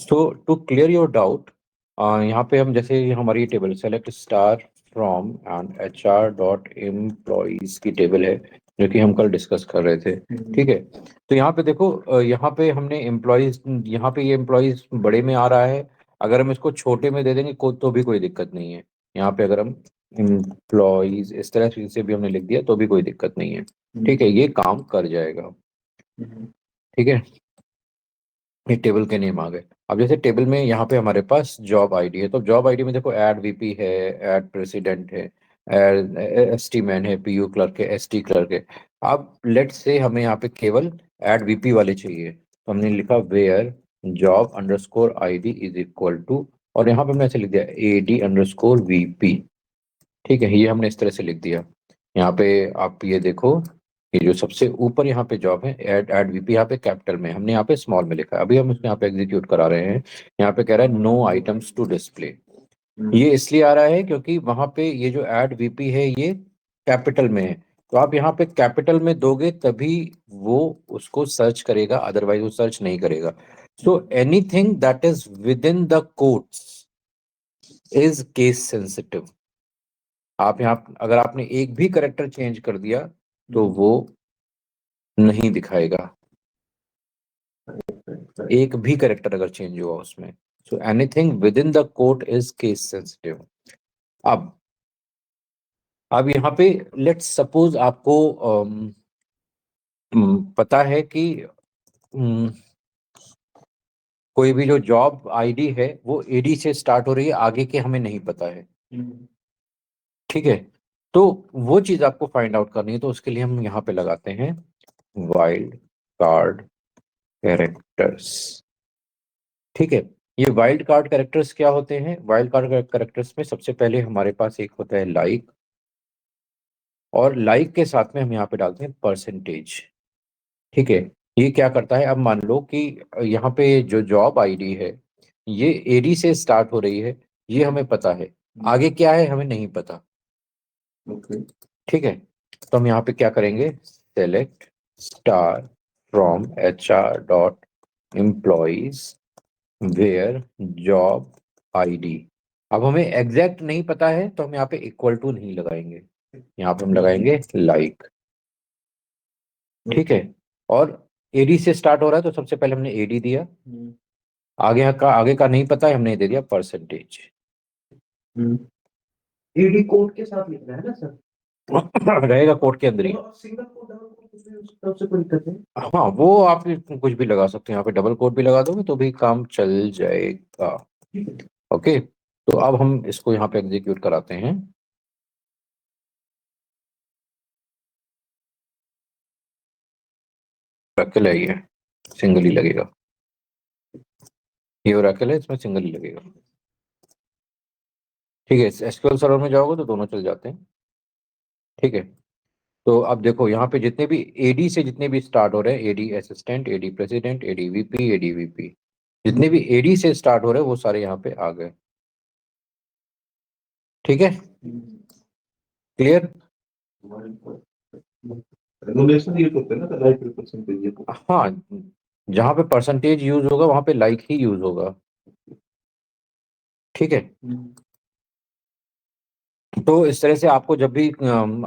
So to clear your doubt, यहाँ पे हम जैसे हमारी table select star from and HR.employees की टेबल है जो कि हम कल डिस्कस कर रहे थे। ठीक है, तो यहाँ पे देखो, यहाँ पे हमने एम्प्लॉयज, यहाँ पे ये एम्प्लॉयज बड़े में आ रहा है। अगर हम इसको छोटे में दे देंगे तो भी कोई दिक्कत नहीं है। यहाँ पे अगर हम एम्प्लॉयज इस तरह से भी हमने लिख दिया तो भी कोई दिक्कत नहीं है। ठीक है, ये काम कर जाएगा। ठीक है, ये टेबल के नेम आ गए। अब जैसे टेबल में यहाँ पे हमारे पास जॉब आईडी है, तो जॉब आईडी में देखो ऐड VP है, ऐड प्रेसिडेंट है, ऐड ST मैन है, PU क्लर्क है, ST क्लर्क है। अब लेट से हमें यहाँ पे केवल ऐड VP वाले चाहिए, तो हमने लिखा where job_ID is equal to, और यहाँ पे हमने ऐसे लिख दिया AD_VP। ठीक है, ये हमने इस तरह से लिख दिया। यहाँ पे आप ये देखो, ये जो सबसे ऊपर यहाँ पे जॉब है ऐड ऐड VP, यहाँ पे कैपिटल में, हमने यहाँ पे स्मॉल में लिखा है। अभी हम इसको यहाँ पे एग्जीक्यूट करा रहे हैं। यहाँ पे कह रहा है नो आइटम्स टू डिस्प्ले। ये इसलिए आ रहा है क्योंकि वहां पे ये जो ऐड VP है ये कैपिटल में है, तो आप यहाँ पे कैपिटल में दोगे तभी वो उसको सर्च करेगा, अदरवाइज वो सर्च नहीं करेगा। So anything that is with in the quotes is case sensitive. आप यहाँ अगर आपने एक भी करेक्टर चेंज कर दिया तो वो नहीं दिखाएगा, एक भी करेक्टर अगर चेंज हुआ उसमें। So anything with in the quote is case sensitive. अब अब यहाँ पे लेट्स सपोज आपको पता है कि अम, कोई भी जो जॉब आईडी है वो AD से स्टार्ट हो रही है, आगे के हमें नहीं पता है। ठीक है, तो वो चीज आपको फाइंड आउट करनी है, तो उसके लिए हम यहाँ पे लगाते हैं वाइल्ड कार्ड कैरेक्टर्स। ठीक है, ये वाइल्ड कार्ड कैरेक्टर्स क्या होते हैं? वाइल्ड कार्ड कैरेक्टर्स में सबसे पहले हमारे पास एक होता है लाइक, और लाइक के साथ में हम यहाँ पे डालते हैं परसेंटेज। ठीक है, ये क्या करता है, अब मान लो कि यहाँ पे जो जॉब आईडी है ये AD से स्टार्ट हो रही है, ये हमें पता है, आगे क्या है हमें नहीं पता। ठीक है, तो हम यहाँ पे क्या करेंगे, select star from HR.employees where job ID. अब हमें एग्जैक्ट नहीं पता है तो हम यहाँ पे इक्वल टू नहीं लगाएंगे, यहाँ पे हम लगाएंगे लाइक। ठीक है, और AD से स्टार्ट हो रहा है तो सबसे पहले हमने AD दिया, आगे का नहीं पता है, हमने दे दिया परसेंटेज। AD कोड के साथ लिखना है ना सर? रहेगा कोड के अंदर ही। सिंगल कोड डबल कोड उसमें से कोई दिक्कत है? हाँ, वो आप कुछ भी लगा सकते हैं, यहाँ पे डबल कोड भी लगा दोगे तो भी काम चल जाएगा। ओके, तो अब हम इसको यहाँ पे एग्जीक्यूट कराते हैं। ओरेकल है ये, सिंगल ही लगेगा, ये ओरेकल है, इसमें सिंगल ही लगेगा। ठीक है, SQL सर्वर में जाओगे तो दोनों चल जाते हैं। ठीक है, तो अब देखो यहाँ पे जितने भी AD से जितने भी स्टार्ट हो रहे हैं, AD assistant, AD president, AD VP, AD VP, जितने भी AD से स्टार्ट हो रहे हैं वो सारे यहाँ पे आ गए। ठीक है, क्लियर? रेगुलेशन ये होते हैं ना, लाइक परसेंटेज ये। हाँ, जहाँ पे परसेंटेज यूज होगा वहां पे लाइक ही यूज होगा। ठीक है, तो इस तरह से आपको जब भी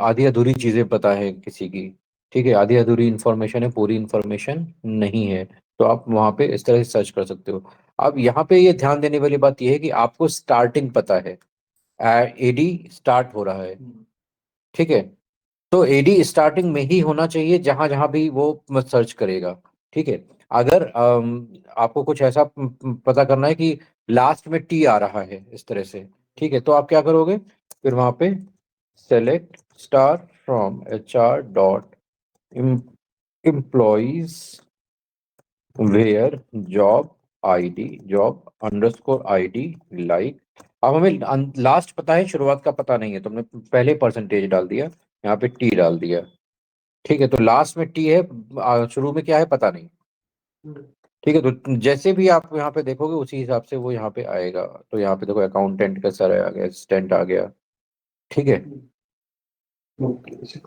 आधी अधूरी चीजें पता है किसी की, ठीक है, आधी अधूरी इंफॉर्मेशन है, पूरी इंफॉर्मेशन नहीं है, तो आप वहां पे इस तरह से सर्च कर सकते हो। अब यहाँ पे ये ध्यान देने वाली बात ये है कि आपको स्टार्टिंग पता है, AD स्टार्ट हो रहा है। ठीक है, तो AD स्टार्टिंग में ही होना चाहिए जहां जहां भी वो सर्च करेगा। ठीक है, अगर आपको कुछ ऐसा पता करना है कि लास्ट में T आ रहा है इस तरह से, ठीक है, तो आप क्या करोगे, फिर वहां पे select star from HR.employees where job ID job_ID like. अब हमें लास्ट पता है, शुरुआत का पता नहीं है, तो हमने पहले परसेंटेज डाल दिया, यहाँ पे T डाल दिया। ठीक है, तो लास्ट में T है, शुरू में क्या है पता नहीं। ठीक है, तो जैसे भी आप यहाँ पे देखोगे उसी हिसाब से वो यहाँ पे आएगा। तो यहाँ पे देखो अकाउंटेंट का सर आ गया, असिस्टेंट आ गया। ठीक है,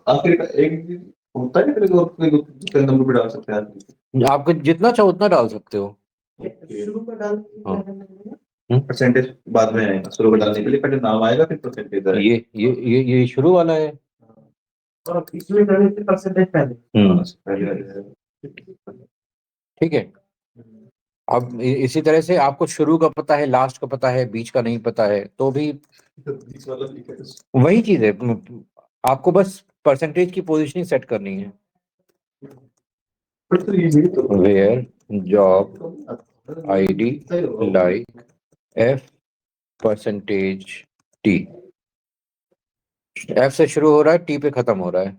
आखिर का एक भी होता है कि कोई नंबर भी डाल सकते हैं आदमी? आपको जितना चाहो उतना डाल सकते हो। शुरू में डाल हाँ। परसेंटेज बाद में आएगा, शुरू में डालने के लिए पहले नाम आएगा फिर परसेंटेज आएगा। ये शुरू वाला है। और इसमें डालने से परसेंटेज पहले। पहले आएगा। ठीक है। अब इसी तरह से आपको शुरू का पता है, लास्ट का पता है, बीच का नहीं पता है, तो भी बीच वाला भी है। वही चीज है। आपको बस परसेंटेज की पोजीशनिंग सेट करनी है। फिर तो इजी तो where job ID like F percentage T. F से शुरू हो रहा है, टी पे खत्म हो रहा है।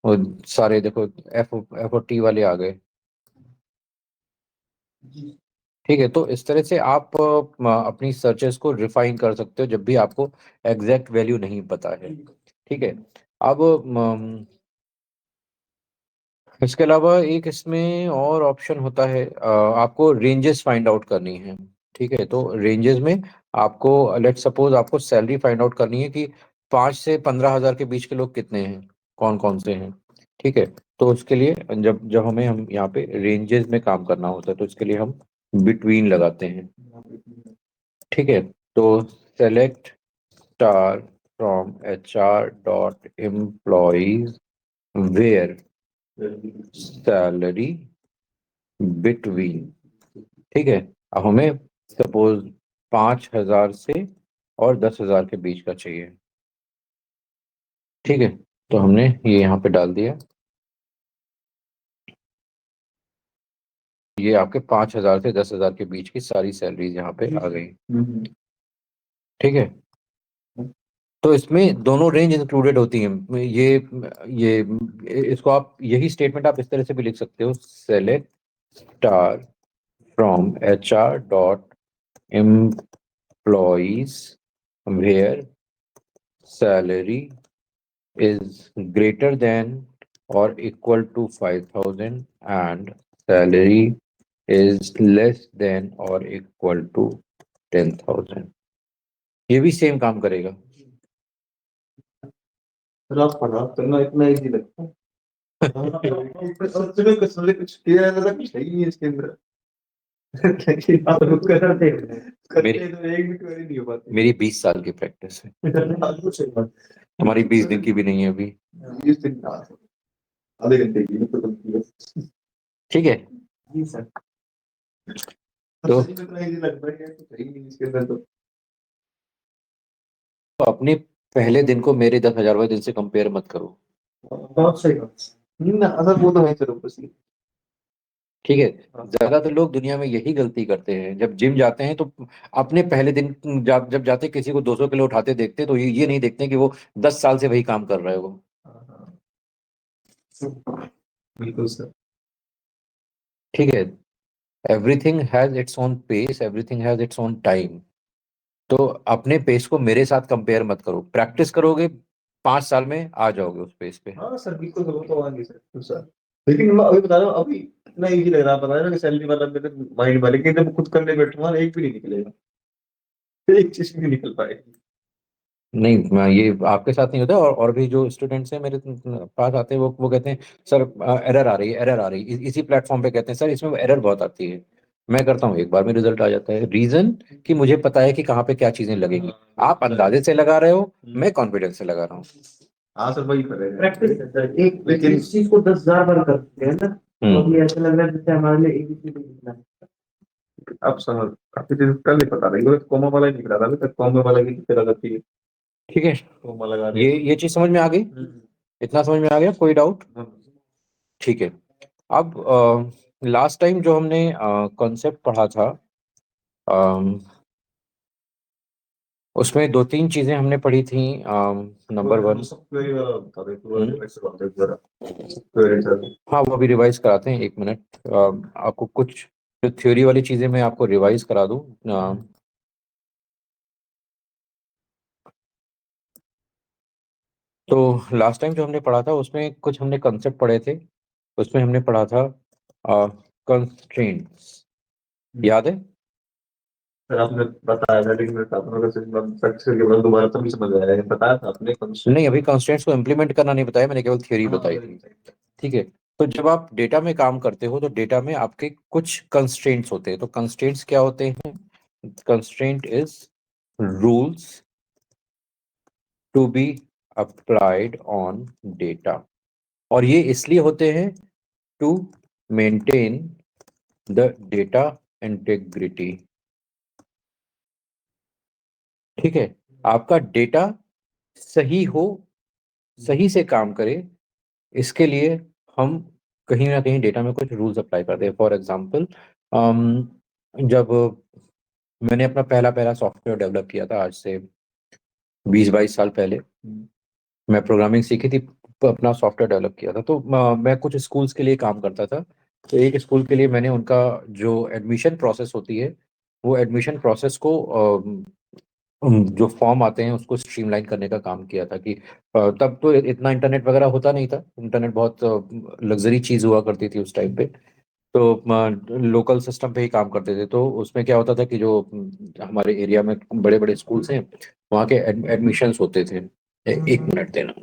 वो सारे देखो, एफ एफ और टी वाले आ गए। ठीक है, तो इस तरह से आप अपनी सर्चेस को रिफाइन कर सकते हो जब भी आपको एग्जैक्ट वैल्यू नहीं पता है। ठीक है। अब इसके अलावा एक इसमें और ऑप्शन होता है, आपको रेंजेस फाइंड आउट करनी है। ठीक है, तो रेंजेस में आपको, लेट सपोज आपको सैलरी फाइंड आउट करनी है कि 5 से 15 हज़ार के बीच के लोग कितने हैं, कौन कौन से हैं। ठीक है, तो उसके लिए जब जब हमें हम यहाँ पे रेंजेस में काम करना होता है तो इसके लिए हम बिटवीन लगाते हैं। ठीक है, तो select star from HR dot employees where salary between. ठीक है, अब हमें सपोज 5 हज़ार से और 10 हज़ार के बीच का चाहिए। ठीक है, तो हमने ये यहाँ पे डाल दिया। ये आपके 5 हज़ार से 10 हज़ार के बीच की सारी सैलरीज यहाँ पे आ गई। ठीक है, तो इसमें दोनों रेंज इंक्लूडेड होती हैं। ये इसको आप, यही स्टेटमेंट आप इस तरह से भी लिख सकते हो, select star from HR dot employees where salary is greater than or equal to 5,000 and salary is less than or equal to 10,000। ये भी सेम काम करेगा। रफ पढ़ा करना इतना इजी लगता है। और तुम्हें कुछ किया है कुछ है ही नहीं इसके अंदर। लेकिन आप लोग करते करते तो एक भी क्वेरी नहीं हो पाती। मेरी 20 साल की प्रैक्टिस है, कुछ है बात। हमारी 20 दिन की भी नहीं है अभी। इस दिन आधे घंटे की तो बनती है। ठीक है, जी सर। तो सही में इतना इजी लगता है कि कुछ है ही नहीं इसके अंदर तो। अपने पहले दिन को मेरे 10,000वें दिन से कंपेयर मत करो। बहुत सही बात। ना असल वो तो है चलो बस। ठीक है, ज्यादातर लोग दुनिया में यही गलती करते हैं, जब जिम जाते हैं तो अपने पहले दिन जब जाते किसी को 200 किलो उठाते देखते तो ये नहीं देखते कि वो 10 साल से वही काम कर रहा है वो। बिल्कुल सर। ठीक है, everything has its own pace, everything has its own time. तो अपने पेस को मेरे साथ कंपेयर मत करो, प्रैक्टिस करोगे 5 साल में आ जाओगे उस पेस पे। हाँ सर बिल्कुल वो तो आएंगे सर सर। लेकिन मैं अभी बता रहा हूँ अभी इतना इजी लग रहा है, बता रहा हूँ कि सैलरी वाला मेरे माइंड में, लेकिन जब खुद करने बैठूंगा ना एक भी नहीं निकलेगा। एक चीज भी नहीं निकल पाएगी। नहीं, ये आपके साथ नहीं होता, और भी जो स्टूडेंट्स हैं मेरे पास आते हैं वो कहते हैं सर एरर आ रही है, एरर आ रही है। इसी प्लेटफॉर्म पे कहते हैं सर इसमें एरर बहुत आती है। मैं करता हूँ एक बार में रिजल्ट आ जाता है। रीजन कि मुझे पता है कि कहाँ पे क्या चीजें लगेंगी। आप अंदाजे से लगा रहे हो, मैं कॉन्फिडेंस से लगा रहा हूँ। हाँ सर वही करेगा प्रैक्टिस एक, लेकिन इस चीज को 10,000 बार करते हैं ना तो अभी ऐसा लग रहा है जैसे हमारे लिए एबीसीडी लिखना है। अब समझ काफी चीज कल नहीं पता नहीं, कोमा वाला ही निकला था अभी तक, कोमा वाला की फिर लगती है। ठीक है, कोमा लगा ये चीज समझ में आ गई। इतना समझ में आ गया, कोई डाउट? ठीक है, अब लास्ट टाइम जो हमने कॉन्सेप्ट पढ़ा था, उसमें 2-3 चीजें हमने पढ़ी थी। नंबर 1, हाँ वो अभी रिवाइज कराते हैं, 1 मिनट। आपको कुछ जो थ्योरी वाली चीजें मैं आपको रिवाइज करा दूं। तो लास्ट टाइम जो हमने पढ़ा था उसमें कुछ हमने कंसेप्ट पढ़े थे। उसमें हमने पढ़ा था कंस्ट्रेंट्स, याद है? सर आपने बताया था लेकिन मेरे साथ में फ्रैक्चर के बाद दोबारा तो नहीं समझ आया, बताया था आपने नहीं, अभी कंस्ट्रेंट्स को इम्प्लीमेंट करना नहीं बताया मैंने, केवल थ्योरी बताई थी। ठीक है, तो जब आप डेटा में काम करते हो तो डेटा में आपके कुछ कंस्ट्रेंट्स होते हैं। तो कंस्ट्रेंट्स क्या होते हैं? Constraint is rules to be applied on data, और ये इसलिए होते हैं to maintain the data integrity. ठीक है, आपका डेटा सही हो, सही से काम करे, इसके लिए हम कहीं ना कहीं डेटा में कुछ रूल्स अप्लाई करते हैं। फॉर एग्जांपल, जब मैंने अपना पहला पहला सॉफ्टवेयर डेवलप किया था, आज से 20-22 साल पहले मैं प्रोग्रामिंग सीखी थी, अपना सॉफ्टवेयर डेवलप किया था। तो मैं कुछ स्कूल्स के लिए काम करता था। तो एक स्कूल के लिए मैंने उनका जो एडमिशन प्रोसेस होती है, वो एडमिशन प्रोसेस को जो फॉर्म आते हैं उसको स्ट्रीमलाइन करने का काम किया था। कि तब तो इतना इंटरनेट वगैरह होता नहीं था, इंटरनेट बहुत लग्जरी चीज हुआ करती थी उस टाइम पे। तो लोकल सिस्टम पे ही काम करते थे। तो उसमें क्या होता था कि जो हमारे एरिया में बड़े बड़े स्कूल्स हैं, वहाँ के एडमिशन्स होते थे। एक मिनट देना।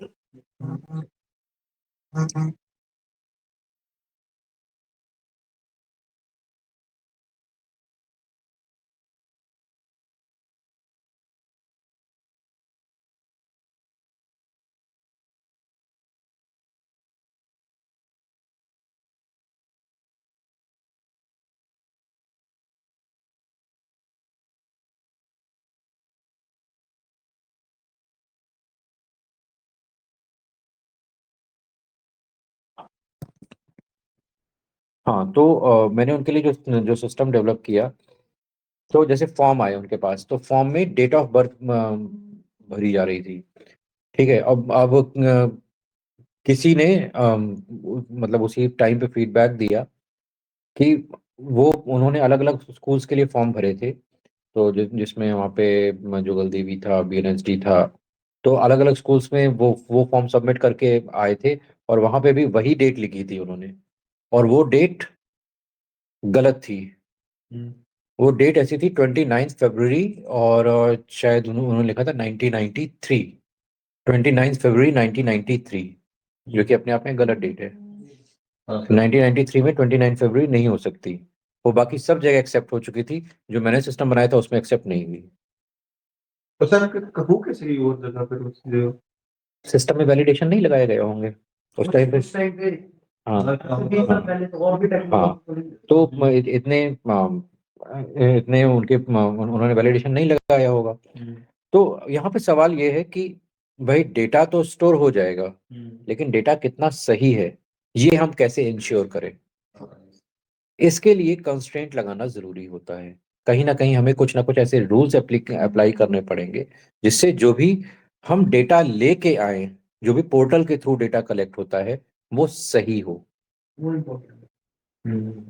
हाँ, तो मैंने उनके लिए जो जो सिस्टम डेवलप किया, तो जैसे फॉर्म आए उनके पास, तो फॉर्म में डेट ऑफ बर्थ भरी जा रही थी। ठीक है, अब किसी ने मतलब उसी टाइम पे फीडबैक दिया कि वो उन्होंने अलग अलग स्कूल्स के लिए फॉर्म भरे थे। तो जिसमें वहाँ पे जुगल देवी था, बीएनएसडी था। तो अलग अलग स्कूल्स में वो फॉर्म सबमिट करके आए थे, और वहाँ पे भी वही डेट लिखी थी उन्होंने, और वो डेट गलत थी। वो डेट ऐसी थी 29 फरवरी, और शायद उन्होंने लिखा था 1993। 29 फरवरी 1993, जो कि अपने आप में गलत डेट है। 1993 में 29 फरवरी नहीं हो सकती। वो बाकी सब जगह एक्सेप्ट हो चुकी थी, जो मैंने सिस्टम बनाया था उसमें एक्सेप्ट नहीं हुई। तो सर हो कैसे गई वो जगह पर उस जगह? सिस्टम में वैलिडेशन नहीं लगाए गए होंगे उस टाइम पे। हाँ पहले तो और भी हाँ, तो इतने इतने उनके उन्होंने वैलिडेशन नहीं लगाया होगा। तो यहाँ पे सवाल ये है कि भाई डेटा तो स्टोर हो जाएगा, लेकिन डेटा कितना सही है, ये हम कैसे इंश्योर करें? इसके लिए कंस्ट्रेंट लगाना जरूरी होता है। कहीं ना कहीं हमें कुछ ना कुछ ऐसे रूल्स अप्लाई करने पड़ेंगे, जिससे जो भी हम डेटा लेके आए, जो भी पोर्टल के थ्रू डेटा कलेक्ट होता है, वो सही हो। वो इम्पोर्टेंट है।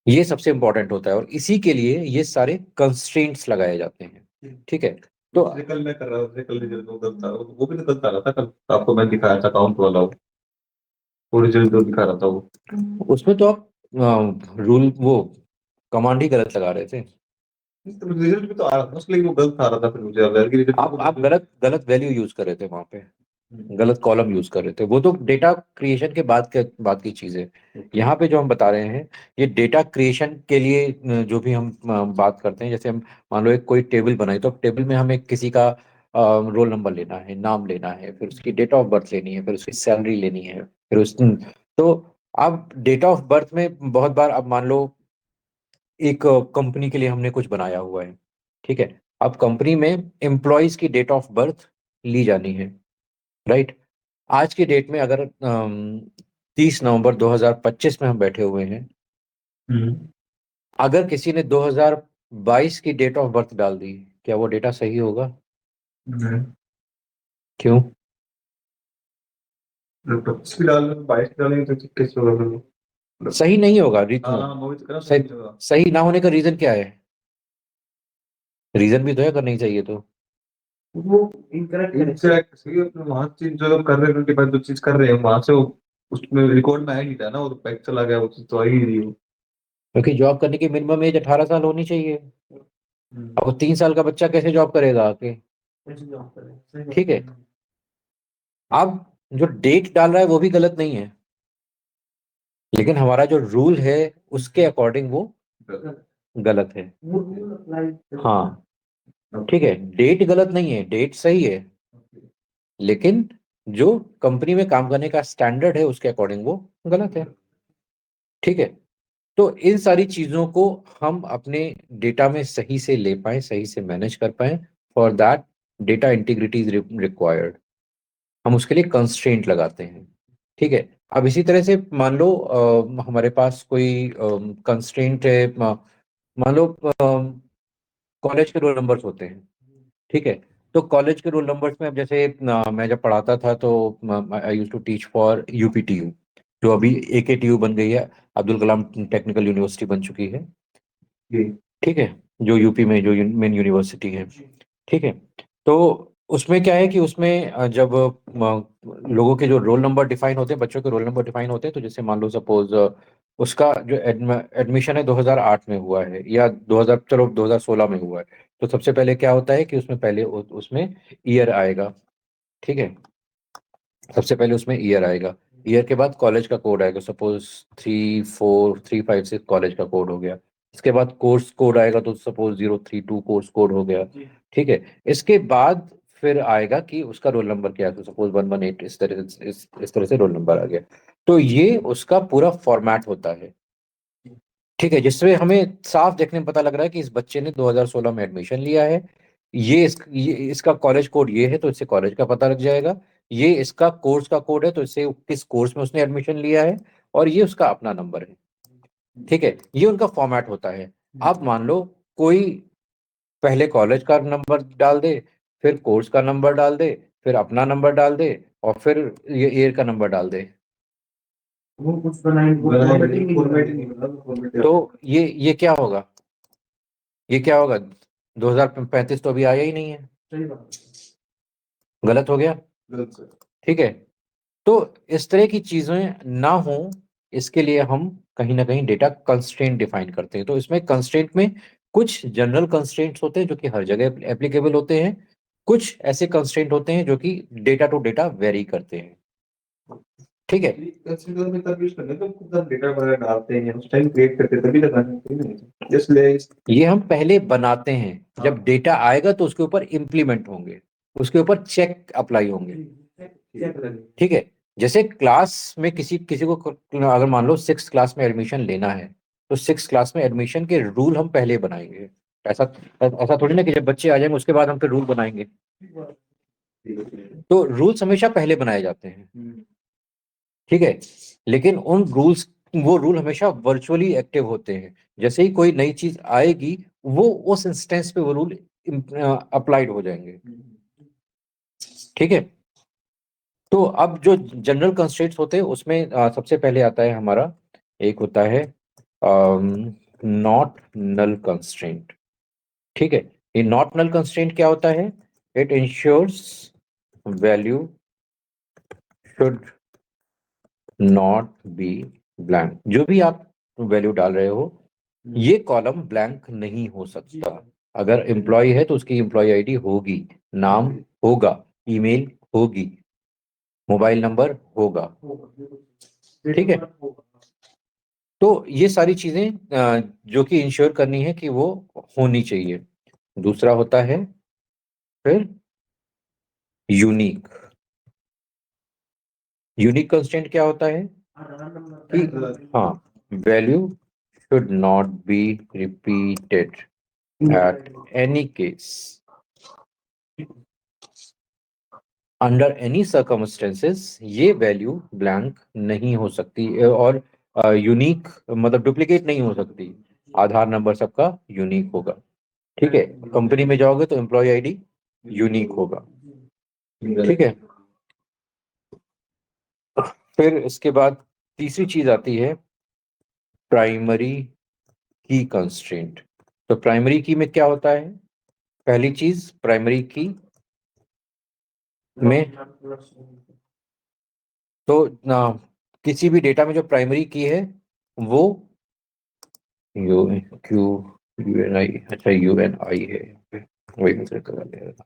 ये सबसे इंपॉर्टेंट होता है, और इसी के लिए ये सारे कंस्ट्रेंट्स लगाए जाते हैं। ठीक है, तो जैसे कल मैं कर रहा था, कल रिजल्ट वो गलत था, वो भी तो गलत आ रहा था कल। आपको मैं दिखाया था अकाउंट वाला, वो रिजल्ट जो दिखा रहा था वो। उसमें तो आप रूल वो कमांड ही गलत लगा रहे थे। रिजल्ट भी तो आ रहा था उसके लिए, वो गलत आ रहा था, फिर मुझे लगा यार कि रिजल्ट आप गलत गलत वैल्यू यूज कर रहे थे वहां पे, गलत कॉलम यूज कर रहे थे। वो तो डेटा क्रिएशन के बाद की चीज है। यहाँ पे जो हम बता रहे हैं, ये डेटा क्रिएशन के लिए जो भी हम बात करते हैं, जैसे हम मान लो एक कोई टेबल बनाई, तो टेबल में हमें किसी का रोल नंबर लेना है, नाम लेना है, फिर उसकी डेट ऑफ बर्थ लेनी है, फिर उसकी सैलरी लेनी है, फिर उस तो अब डेट ऑफ बर्थ में बहुत बार, अब मान लो एक कंपनी के लिए हमने कुछ बनाया हुआ है। ठीक है, अब कंपनी में एम्प्लॉयज की डेट ऑफ बर्थ ली जानी है, राइट? आज की डेट में अगर 30 नवंबर 2025 में हम बैठे हुए हैं, हम्म। अगर किसी ने 2022 की डेट ऑफ बर्थ डाल दी, क्या वो डेटा सही होगा? हम्म। क्यों? 25 भी डाल 22 भी डालेंगे तो कैसे होगा फिर वो? सही नहीं होगा। हाँ वो भी तो कह रहा हूँ, सही सही नहीं होगा। सही ना होने का रीजन क्या है? रीजन भी तो है, अगर नहीं चाहिए तो। वो इनकरेक्ट इनकरेक्ट सही है, फिर वहां चीज जो लोग कर रहे हैं उनके पास जो चीज कर रहे हैं वहां से वो उसमें रिकॉर्ड में आ ही नहीं था ना, वो तो बैक चला गया, वो चीज तो आ ही नहीं वो। क्योंकि जॉब करने की मिनिमम एज 18 साल होनी चाहिए। अब वो 3 साल का बच्चा कैसे जॉब करेगा आके? कैसे जॉब करें, सही बात ठीक है, है। अब जो डेट डाल रहा है वो भी गलत नहीं है। लेकिन हमारा जो रूल है उसके अकॉर्डिंग वो गलत है। हाँ ठीक है, डेट गलत नहीं है, डेट सही है, लेकिन जो कंपनी में काम करने का स्टैंडर्ड है उसके अकॉर्डिंग वो गलत है। ठीक है, तो इन सारी चीजों को हम अपने डेटा में सही से ले पाए, सही से मैनेज कर पाए, for that data integrity is required. हम उसके लिए कंस्ट्रेंट लगाते हैं। ठीक है, अब इसी तरह से मान लो हमारे पास कोई कंस्ट्रेंट है, मान लो कॉलेज के रोल नंबर्स होते हैं। ठीक है, तो कॉलेज के रोल नंबर्स में अब जैसे मैं जब पढ़ाता था तो I use to teach for UPTU, जो अभी एकेटीयू बन गई है, अब्दुल कलाम टेक्निकल यूनिवर्सिटी बन चुकी है। ठीक है, जो यूपी में जो मेन यूनिवर्सिटी है। ठीक है, तो उसमें क्या है कि उसमें जब लोगों के जो रोल नंबर डिफाइन होते हैं, बच्चों के रोल नंबर डिफाइन होते हैं, तो जैसे मान लो सपोज उसका जो एडमिशन है 2008 में हुआ है, या 2000, चलो 2016 में हुआ है, तो सबसे पहले क्या होता है कि उसमें पहले उसमें ईयर आएगा। ठीक है, सबसे पहले उसमें ईयर आएगा, ईयर के बाद कॉलेज का कोड आएगा, सपोज 34356 कॉलेज का कोड हो गया। इसके बाद कोर्स कोड आएगा, तो सपोज 032 कोर्स कोड हो गया। ठीक है, इसके बाद फिर आएगा कि उसका रोल नंबर क्या है, तो सपोज 118, इस तरह से रोल नंबर आ गया। तो ये उसका पूरा फॉर्मेट होता है। ठीक है, जिसमें हमें साफ देखने में पता लग रहा है कि इस बच्चे ने 2016 में एडमिशन लिया है, ये इसका कॉलेज कोड ये है, तो इससे कॉलेज का पता लग जाएगा। ये इसका कोर्स का कोड है, तो इससे किस कोर्स में उसने एडमिशन लिया है, और ये उसका अपना नंबर है। ठीक है, ये उनका फॉर्मेट होता है। अब मान लो कोई पहले कॉलेज का नंबर डाल दे, फिर कोर्स का नंबर डाल दे, फिर अपना नंबर डाल दे, और फिर ये ईयर का नंबर डाल दे, वो कुछ बनाएंगे, वो फॉर्मेटिंग नहीं मतलब फॉर्मेटिंग। तो ये क्या होगा, ये क्या होगा, 2035 तो अभी आया ही नहीं है। सही बात, गलत हो गया। गलत सर। ठीक है, तो इस तरह की चीजें ना हो, इसके लिए हम कहीं ना कहीं डेटा कंस्ट्रेंट डिफाइन करते हैं। तो इसमें कंस्ट्रेंट में कुछ जनरल कंस्ट्रेंट्स होते हैं जो कि हर जगह एप्लीकेबल होते हैं, कुछ ऐसे कंस्ट्रेंट होते हैं जो कि डेटा टू डेटा वेरी करते हैं। ठीक है, कंसीडर में तब यूज करते हैं तो खुद हम डेटा वगैरह डालते हैं, उस टाइम क्रिएट करते हैं तभी लगाने होते हैं, इसलिए ये हम पहले बनाते हैं, जब डेटा आएगा तो उसके ऊपर इम्प्लीमेंट होंगे, उसके ऊपर चेक अप्लाई होंगे। ठीक है, जैसे क्लास में किसी किसी को अगर मान लो 6th क्लास में एडमिशन लेना है, तो 6th क्लास में एडमिशन के रूल हम पहले बनाएंगे। ऐसा ऐसा थोड़ी ना कि जब बच्चे आ जाएंगे उसके बाद हम फिर रूल बनाएंगे। तो रूल्स हमेशा पहले बनाए जाते हैं। ठीक है, लेकिन उन रूल्स, वो रूल हमेशा वर्चुअली एक्टिव होते हैं। जैसे ही कोई नई चीज आएगी, वो उस इंस्टेंस पे वो रूल अप्लाइड हो जाएंगे। ठीक है, तो अब जो जनरल कंस्ट्रेंट्स होते हैं उसमें सबसे पहले आता है हमारा, एक होता है नॉट नल कंस्ट्रेंट। ठीक है, ये नॉट नल कंस्ट्रेंट क्या होता है, it ensures value should not be blank. जो भी आप वैल्यू डाल रहे हो, ये कॉलम ब्लैंक नहीं हो सकता। अगर एम्प्लॉय है तो उसकी एम्प्लॉय आईडी होगी, नाम होगा, ईमेल होगी, मोबाइल नंबर होगा। ठीक है, तो ये सारी चीजें जो कि इंश्योर करनी है कि वो होनी चाहिए। दूसरा होता है फिर यूनिक। यूनिक कंस्टेंट क्या होता है कि हाँ, value should not be repeated at any case, under any circumstances ये वैल्यू ब्लैंक नहीं हो सकती, और यूनिक मतलब डुप्लीकेट नहीं हो सकती। आधार नंबर सबका यूनिक होगा। ठीक है, कंपनी में जाओगे तो एम्प्लॉय आईडी यूनिक होगा। ठीक है, फिर इसके बाद तीसरी चीज आती है प्राइमरी की कंस्ट्रेंट। तो प्राइमरी की में क्या होता है, पहली चीज प्राइमरी की में, तो किसी भी डेटा में जो प्राइमरी की है वो यू क्यू यू एन आई, अच्छा यू एन आई है, वही मैं सेलेक्ट कर लिया।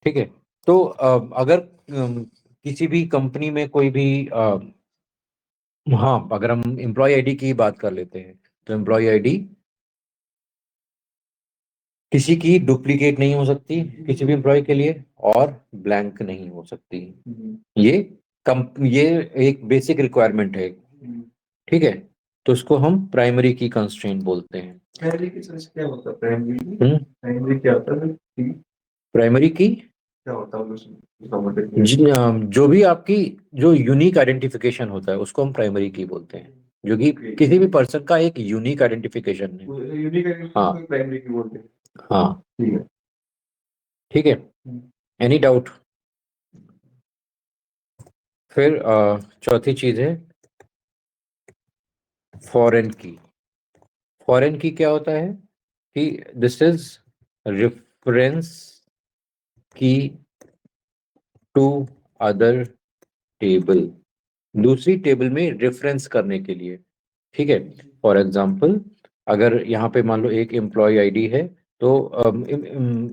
ठीक है, तो अगर किसी भी कंपनी में कोई भी हाँ, अगर हम एम्प्लॉय आईडी की बात कर लेते हैं तो एम्प्लॉय आईडी किसी की डुप्लीकेट नहीं हो सकती किसी भी एम्प्लॉय के लिए, और ब्लैंक नहीं हो सकती। ये ये एक बेसिक रिक्वायरमेंट है, ठीक है। तो इसको हम प्राइमरी की कंस्ट्रेंट बोलते हैं। प्राइमरी की सेंस क्या होता है? प्राइमरी हम्म प्राइमरी क्या होता है? प्राइमरी की क्या होता है उसका मतलब? जो भी आपकी जो यूनिक आइडेंटिफिकेशन होता है उसको हम प्राइमरी की बोलते हैं, जो कि किसी भी पर्सन का एक यूनिक आइडेंटिफिकेशन है। यूनिक हाँ प्राइमरी की बोलते हैं। हाँ, ठीक है। ठीक है। Any doubt? फिर चौथी चीज है फॉरेन की। फॉरेन की क्या होता है कि दिस इज रेफरेंस की टू अदर टेबल, दूसरी टेबल में रेफरेंस करने के लिए, ठीक है। फॉर एग्जांपल, अगर यहाँ पे मान लो एक एम्प्लॉय आईडी है, तो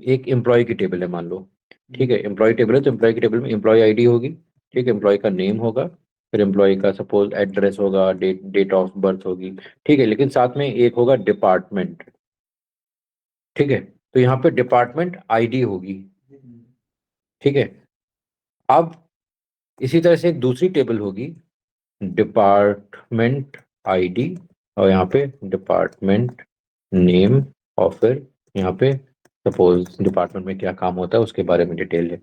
एक एम्प्लॉय की टेबल है मान लो, ठीक है। एम्प्लॉय टेबल है तो एम्प्लॉय की टेबल में एम्प्लॉय आईडी होगी, ठीक है। एम्प्लॉय का नेम होगा, फिर एम्प्लॉय का सपोज एड्रेस होगा, डेट डेट ऑफ बर्थ होगी, ठीक है। लेकिन साथ में एक होगा डिपार्टमेंट, ठीक है। तो यहाँ पे डिपार्टमेंट आईडी होगी, ठीक है। अब इसी तरह से एक दूसरी टेबल होगी डिपार्टमेंट आईडी, और यहाँ पे डिपार्टमेंट नेम, और फिर यहाँ पे सपोज डिपार्टमेंट में क्या काम होता है उसके बारे में डिटेल है,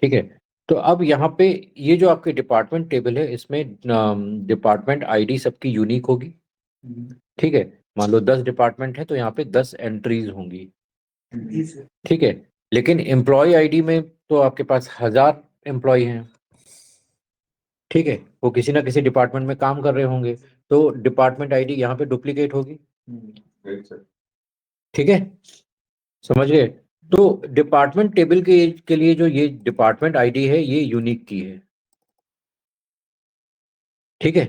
ठीक है। तो अब यहाँ पे ये जो आपकी डिपार्टमेंट टेबल है इसमें डिपार्टमेंट आईडी सबकी यूनिक होगी, ठीक है। मान लो 10 डिपार्टमेंट है तो यहाँ पे 10 एंट्रीज होंगी, ठीक है। लेकिन एम्प्लॉय आईडी में तो आपके पास 1000 एम्प्लॉय हैं, ठीक है। वो किसी ना किसी डिपार्टमेंट में काम कर रहे होंगे, तो डिपार्टमेंट आईडी यहाँ पे डुप्लीकेट होगी, ठीक है। समझ गए? तो डिपार्टमेंट टेबल के लिए जो ये डिपार्टमेंट आईडी है ये यूनिक की है, ठीक है।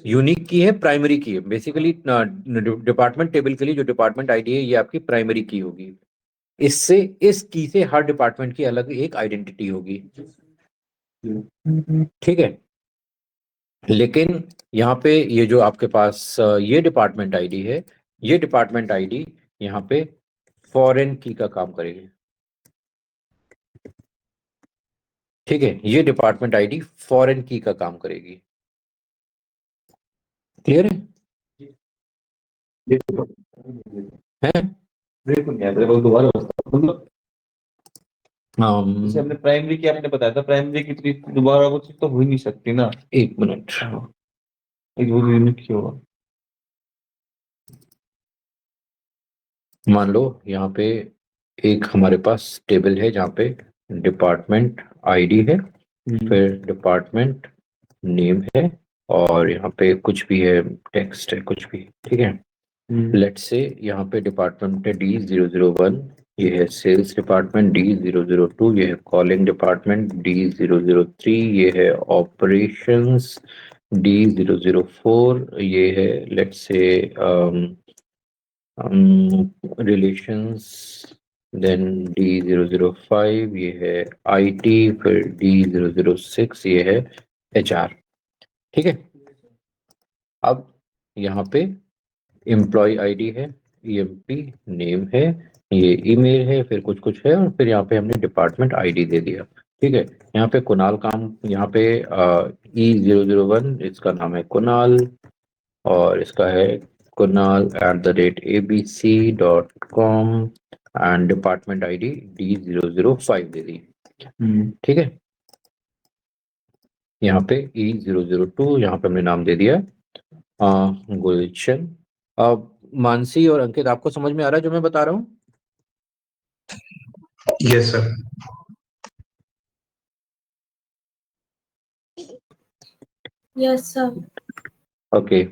यूनिक की है, प्राइमरी की है। बेसिकली डिपार्टमेंट टेबल के लिए जो डिपार्टमेंट आईडी है ये आपकी प्राइमरी की होगी। इससे इस की से हर डिपार्टमेंट की अलग एक आइडेंटिटी होगी, ठीक है। लेकिन यहाँ पे ये जो आपके पास ये डिपार्टमेंट आईडी है, ये डिपार्टमेंट आईडी यहाँ पे फॉरेन की का काम करेगी, ठीक है। ये डिपार्टमेंट आईडी फॉरेन की का काम करेगी, क्लियर है? हैं? बिल्कुल नहीं आता है, दोबारा मतलब जैसे um, हमने प्राइमरी की आपने बताया था, प्राइमरी की तो दोबारा वो चीज तो हो ही नहीं सकती ना। एक मिनट। एक वो यूनिक क्यों होगा? मान लो यहाँ पे एक हमारे पास टेबल है जहाँ पे डिपार्टमेंट आईडी है, फिर डिपार्टमेंट नेम है, और यहाँ पे कुछ भी है, टेक्स्ट है, कुछ भी, ठीक है। लेट्स से यहाँ पे डिपार्टमेंट है D001, ये है सेल्स डिपार्टमेंट D002, ये है कॉलिंग डिपार्टमेंट D003, ये है ऑपरेशंस D004, ये है let's say relations then D005, ये है आईटी, फिर D006, ये है HR, ठीक है। अब यहाँ पे एम्प्लॉय आईडी है, EMP नेम है, ये ईमेल है, फिर कुछ कुछ है, और फिर यहाँ पे हमने डिपार्टमेंट आईडी दे दिया, ठीक है। यहाँ पे कुणाल काम, यहाँ पे E001, इसका नाम है कुणाल, और इसका है kunal@abc.com, and department ID D005 दे दी, ठीक है। यहाँ पे E002, यहाँ पे हमने नाम दे दिया गुलशन। अब मानसी और अंकित, आपको समझ में आ रहा है जो मैं बता रहा हूँ? Yes sir. Yes sir. Okay.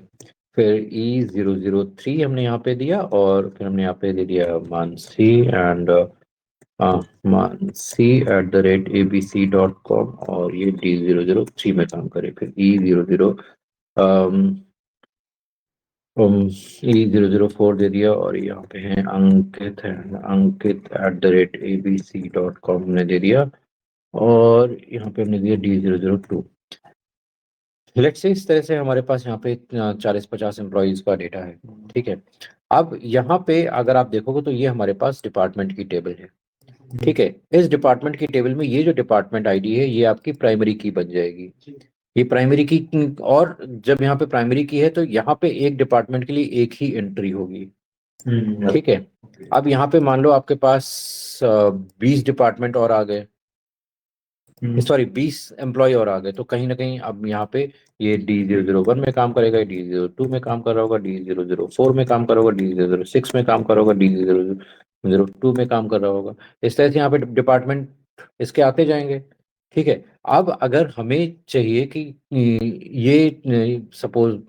फिर E003 हमने यहाँ पे दिया, और फिर हमने यहाँ पे दे दिया मानसी, एंड मानसी@abc.com, और ये D003 में काम करे। फिर E004 दे दिया, और यहाँ पे है अंकित, है अंकित@abc.com ने दे दिया, और यहाँ पे हमने दिया D002। लेट्स से इस तरह से हमारे पास यहाँ पे 40-50 एम्प्लॉयज का डेटा है, ठीक है। अब यहाँ पे अगर आप देखोगे तो ये हमारे पास डिपार्टमेंट की टेबल है, ठीक है। इस डिपार्टमेंट की टेबल में ये जो डिपार्टमेंट आईडी है ये आपकी प्राइमरी की बन जाएगी, ये प्राइमरी की। और जब यहाँ पे प्राइमरी की है तो यहाँ पे एक डिपार्टमेंट के लिए एक ही एंट्री होगी, ठीक है। अब यहाँ पे मान लो आपके पास 20 डिपार्टमेंट और आ गए, सॉरी 20 एम्प्लॉय और आ गए, तो कहीं ना कहीं अब यहाँ पे ये D001 में काम करेगा, D02 में काम कर रहा होगा, D004 में काम कर रहा होगा, D006 में काम कर रहा होगा, D002 में काम कर रहा होगा। इस तरह से यहाँ पे डिपार्टमेंट इसके आते जाएंगे, ठीक है। अब अगर हमें चाहिए कि ये सपोज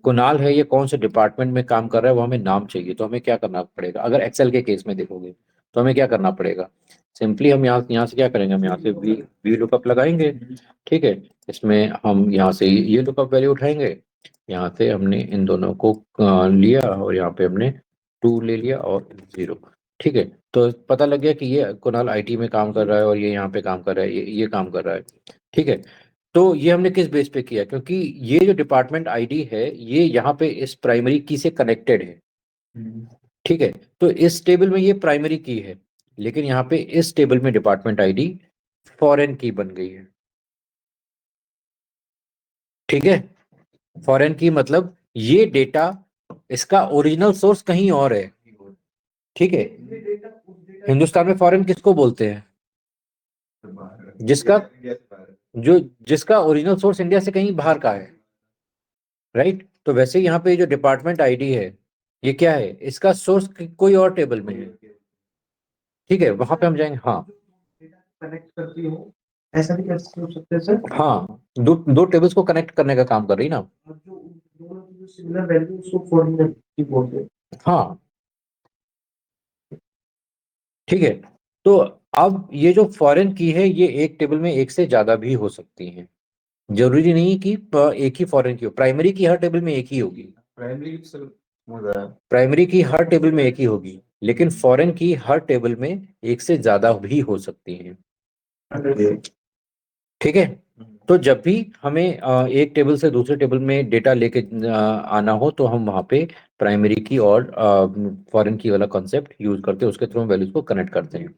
कुणाल है, ये कौन से डिपार्टमेंट में काम कर रहा है वो हमें नाम चाहिए, तो हमें क्या करना पड़ेगा? अगर एक्सेल के केस में देखोगे तो हमें क्या करना पड़ेगा? सिंपली हम यहाँ से क्या करेंगे, हम यहाँ से वी लुकअप लगाएंगे, ठीक है। इसमें हम यहाँ से ये लुकअप वैल्यू उठाएंगे, यहाँ से हमने इन दोनों को लिया और यहाँ पे हमने 2 ले लिया और 0, ठीक है। तो पता लग गया कि ये कुणाल आईटी में काम कर रहा है और ये यहाँ पे काम कर रहा है, ये काम कर रहा है, ठीक है। तो ये हमने किस बेस पे किया? क्योंकि ये जो डिपार्टमेंट आईडी है ये यहाँ पे इस प्राइमरी की से कनेक्टेड है, ठीक है। तो इस टेबल में ये प्राइमरी की है, लेकिन यहाँ पे इस टेबल में डिपार्टमेंट आईडी फॉरेन की बन गई है, ठीक है। फॉरेन की मतलब ये डेटा, इसका ओरिजिनल सोर्स कहीं और है, ठीक है। हिंदुस्तान में फॉरेन किसको बोलते हैं? जिसका जिसका ओरिजिनल सोर्स इंडिया से कहीं बाहर का है, राइट। तो वैसे यहाँ पे जो डिपार्टमेंट आईडी है ये क्या है, इसका सोर्स कोई और टेबल में है, ठीक है। वहां पे हम जाएंगे, हाँ कनेक्ट करती हो, ऐसा भी कर सकते हैं सर। हाँ, दो टेबल्स को कनेक्ट करने का काम कर रही ना। और जो दोनों की जो सिमिलर वैल्यू उसको फॉर्मूला की बोलते हैं। हाँ, ठीक है। तो अब ये जो फॉरेन की है ये एक टेबल में एक से ज्यादा भी हो सकती हैं, जरूरी नहीं कि एक ही फॉरेन की हो। प्राइमरी की हर टेबल में एक ही होगी, प्राइमरी की हर टेबल में एक ही होगी, लेकिन फॉरेन की हर टेबल में एक से ज्यादा भी हो सकती हैं, ठीक है। तो जब भी हमें एक टेबल से दूसरे टेबल में डेटा लेके आना हो तो हम वहाँ पे प्राइमरी की और फॉरेन की वाला कॉन्सेप्ट यूज करते हैं, उसके थ्रू हम वैल्यूज को कनेक्ट करते हैं।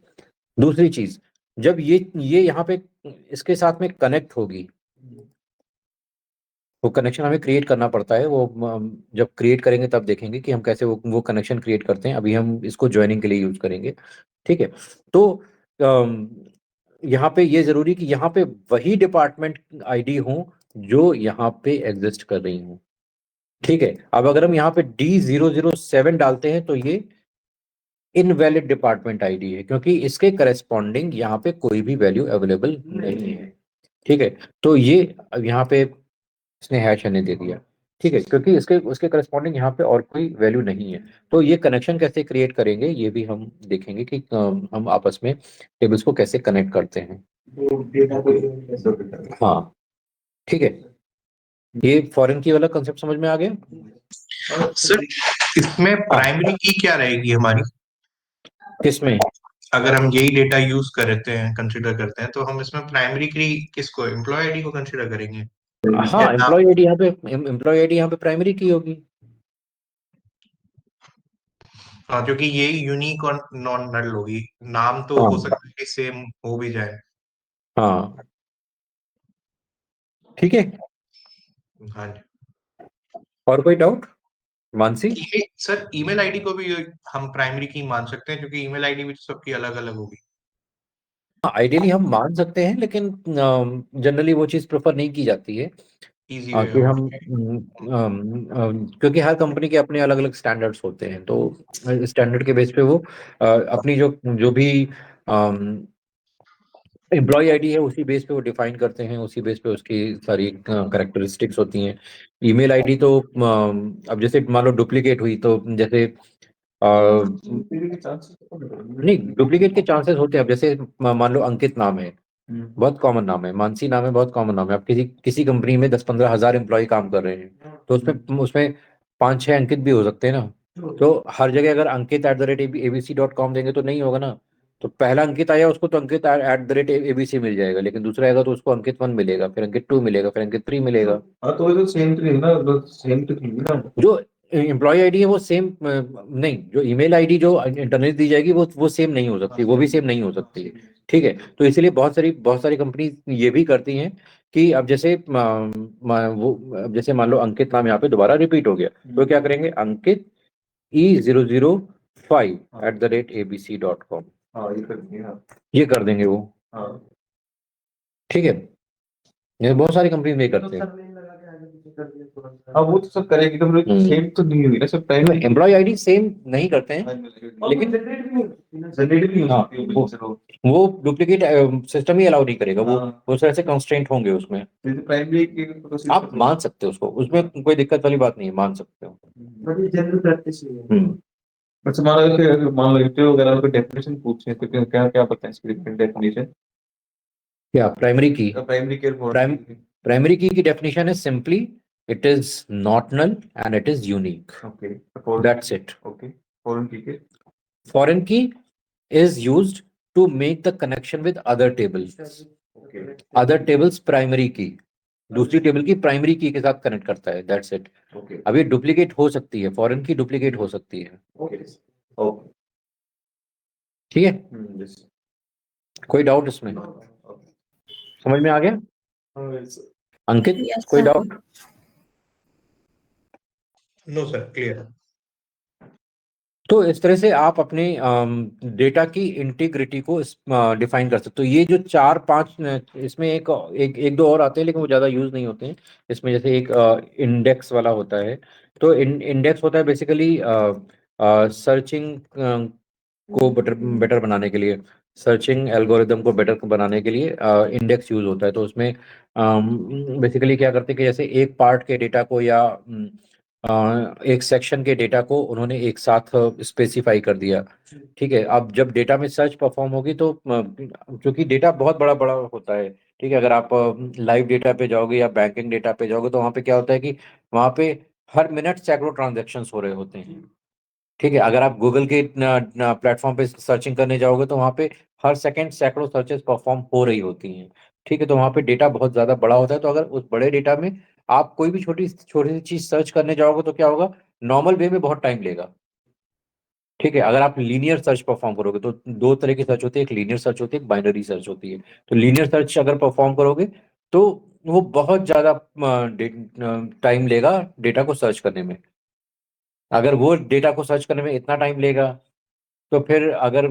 दूसरी चीज, जब ये यहाँ पे इसके साथ में कनेक्ट होगी, वो कनेक्शन हमें क्रिएट करना पड़ता है। वो जब क्रिएट करेंगे तब देखेंगे कि हम कैसे वो कनेक्शन क्रिएट करते हैं। अभी हम इसको ज्वाइनिंग के लिए यूज करेंगे, ठीक है। तो यहाँ पे ये जरूरी कि यहाँ पे वही डिपार्टमेंट आईडी हो जो यहाँ पे एग्जिस्ट कर रही हो, ठीक है। अब अगर हम यहाँ पे D007 डालते हैं तो ये इनवैलिड डिपार्टमेंट आईडी है, क्योंकि इसके करस्पॉन्डिंग यहाँ पे कोई भी वैल्यू अवेलेबल नहीं है, ठीक है। तो ये अब यहाँ पे इसने हैश हमें दे दिया, ठीक है, क्योंकि इसके उसके करस्पॉन्डिंग यहाँ पे और कोई वैल्यू नहीं है। तो ये कनेक्शन कैसे क्रिएट करेंगे ये भी हम देखेंगे कि हम आपस में टेबल्स को कैसे कनेक्ट करते हैं। वो डेटा को हाँ, ठीक है। ये फॉरेन की वाला कंसेप्ट समझ में आ गया सर? इसमें प्राइमरी की क्या रहेगी हमारी? किसमें? अगर हम यही डेटा यूज करते हैं, कंसिडर करते हैं, तो हम इसमें प्राइमरी की किसको, एम्प्लॉय आईडी को कंसिडर करेंगे? हाँ, या नाम? एम्प्लॉय आईडी यहाँ पे प्राइमरी की होगी। हाँ, क्योंकि ये यूनिक और नॉन नल होगी। नाम तो हाँ हो सकता है कि सेम हो भी जाए। हाँ, ठीक है। हाँ जी। और कोई doubt Mansi? Sir email ID को भी हम प्राइमरी की मान सकते हैं, क्योंकि ईमेल आईडी भी तो सबकी अलग अलग होगी। आइडियली हम मान सकते हैं, लेकिन जनरली वो चीज़ प्रेफर नहीं की जाती है इजी वे कि हो। हम क्योंकि हर कंपनी के अपने अलग अलग स्टैंडर्ड्स होते हैं, तो स्टैंडर्ड के बेस पे वो अपनी जो जो भी एम्प्लॉय आईडी है उसी बेस पे वो डिफाइन करते हैं, उसी बेस पे उसकी सारी करेक्टरिस्टिक्स होती हैं। ईमेल आईडी तो अब जैसे मान लो डुप्लीकेट हुई तो जैसे नहीं, डुप्लीकेट के चांसेस होते हैं। अब जैसे मान लो अंकित नाम है, बहुत कॉमन नाम है, मानसी नाम है, बहुत कॉमन नाम है। अब किसी किसी कंपनी में 10-15 हजार एम्प्लॉय काम कर रहे हैं, तो उसमें उसमें 5-6 अंकित भी हो सकते हैं ना। तो हर जगह अगर अंकित @abc.com देंगे तो नहीं होगा ना। तो पहला अंकित आया उसको तो अंकित @ABC मिल जाएगा, लेकिन दूसरा आएगा तो उसको अंकित 1 मिलेगा, फिर अंकित 2 मिलेगा, फिर अंकित 3 मिलेगा। हाँ तो वो तो सेम तो नहीं ना, सेम तो नहीं ना। जो एम्प्लॉय आईडी है वो सेम नहीं, जो ईमेल आईडी जो इंटरनेट दी जाएगी वो सेम नहीं हो सकती, वो भी सेम नहीं हो सकती। ठीक है, तो इसीलिए बहुत सारी कंपनी ये भी करती हैं कि अब जैसे अब जैसे मान लो अंकित नाम यहाँ पे दोबारा रिपीट हो गया, तो क्या करेंगे, अंकित E005 @abc.com, हाँ ये कर दिया। ये कर देंगे वो। हाँ ठीक है, ये बहुत सारी कंपनी में करते हैं। हाँ वो तो सब करेगी, तो सेम तो नहीं हुई ना सब टाइम में। एम्प्लॉय आईडी सेम नहीं करते हैं, लेकिन जनरेट भी हो हाँ, सकती है वो चलो। वो डुप्लीकेट सिस्टम ही अलाउ नहीं करेगा, वो हाँ। उस तरह से कंस्ट्रेंट होंगे उसमें। जैसे प्राइमरी की प्रोसेस आप मान सकते हो उसको, उसमें कोई दिक्कत वाली बात नहीं है, मान सकते हो। बड़ी जनरल प्रैक्टिस है। हम्म अच्छा मान लो इंटरव्यू वगैरह को डेफिनेशन पूछे तो क्या क्या बताएं इसकी डेफिनेशन। क्या primary key? Primary care primary key definition है simply, it is not null and it is unique, okay that's it. Okay foreign key के फॉरेन की is used to make the connection with other tables, other tables primary की दूसरी table की primary की के साथ connect करता है, दैट्स इट। ओके अब ये डुप्लीकेट हो सकती है, फॉरेन की डुप्लीकेट हो सकती है। ओके ओके ठीक है, कोई डाउट इसमें, समझ में आ गया अंकित? Yes, कोई sir. Doubt? No sir, clear. तो इस तरह से आप अपने डेटा की इंटीग्रिटी को डिफाइन कर सकते हो। ये जो 4-5 इसमें एक दो और आते हैं, लेकिन वो ज़्यादा यूज नहीं होते हैं इसमें। जैसे एक इंडेक्स वाला होता है, तो इंडेक्स होता है बेसिकली सर्चिंग को बेटर बेटर बनाने के लिए, सर्चिंग एल्गोरिदम को बेटर बनाने के लिए इंडेक्स यूज होता है। तो उसमें बेसिकली क्या करते हैं कि जैसे एक पार्ट के डेटा को या एक सेक्शन के डेटा को उन्होंने एक साथ स्पेसिफाई कर दिया। ठीक है, अब जब डेटा में सर्च परफॉर्म होगी तो क्योंकि डेटा बहुत बड़ा बड़ा होता है, ठीक है, अगर आप लाइव डेटा पे जाओगे या बैंकिंग डेटा पे जाओगे तो वहाँ पे क्या होता है कि वहाँ पे हर मिनट सैकड़ों ट्रांजेक्शन्स हो रहे होते हैं। ठीक है, अगर आप गूगल के प्लेटफॉर्म पे सर्चिंग करने जाओगे तो वहाँ पे हर सेकंड सैकड़ों सर्चेस परफॉर्म हो रही होती हैं। ठीक है, तो वहाँ पे डेटा बहुत ज़्यादा बड़ा होता है, तो अगर उस बड़े डेटा में आप कोई भी छोटी छोटी सी चीज़ सर्च करने जाओगे तो क्या होगा, नॉर्मल वे में बहुत टाइम लेगा। ठीक है, अगर आप लीनियर सर्च परफॉर्म करोगे तो दो तरह की सर्च होती है, एक लीनियर सर्च होती है, एक बाइनरी सर्च होती है। तो लीनियर सर्च अगर परफॉर्म करोगे तो वो बहुत ज़्यादा टाइम लेगा डेटा को सर्च करने में। अगर वो डेटा को सर्च करने में इतना टाइम लेगा तो फिर अगर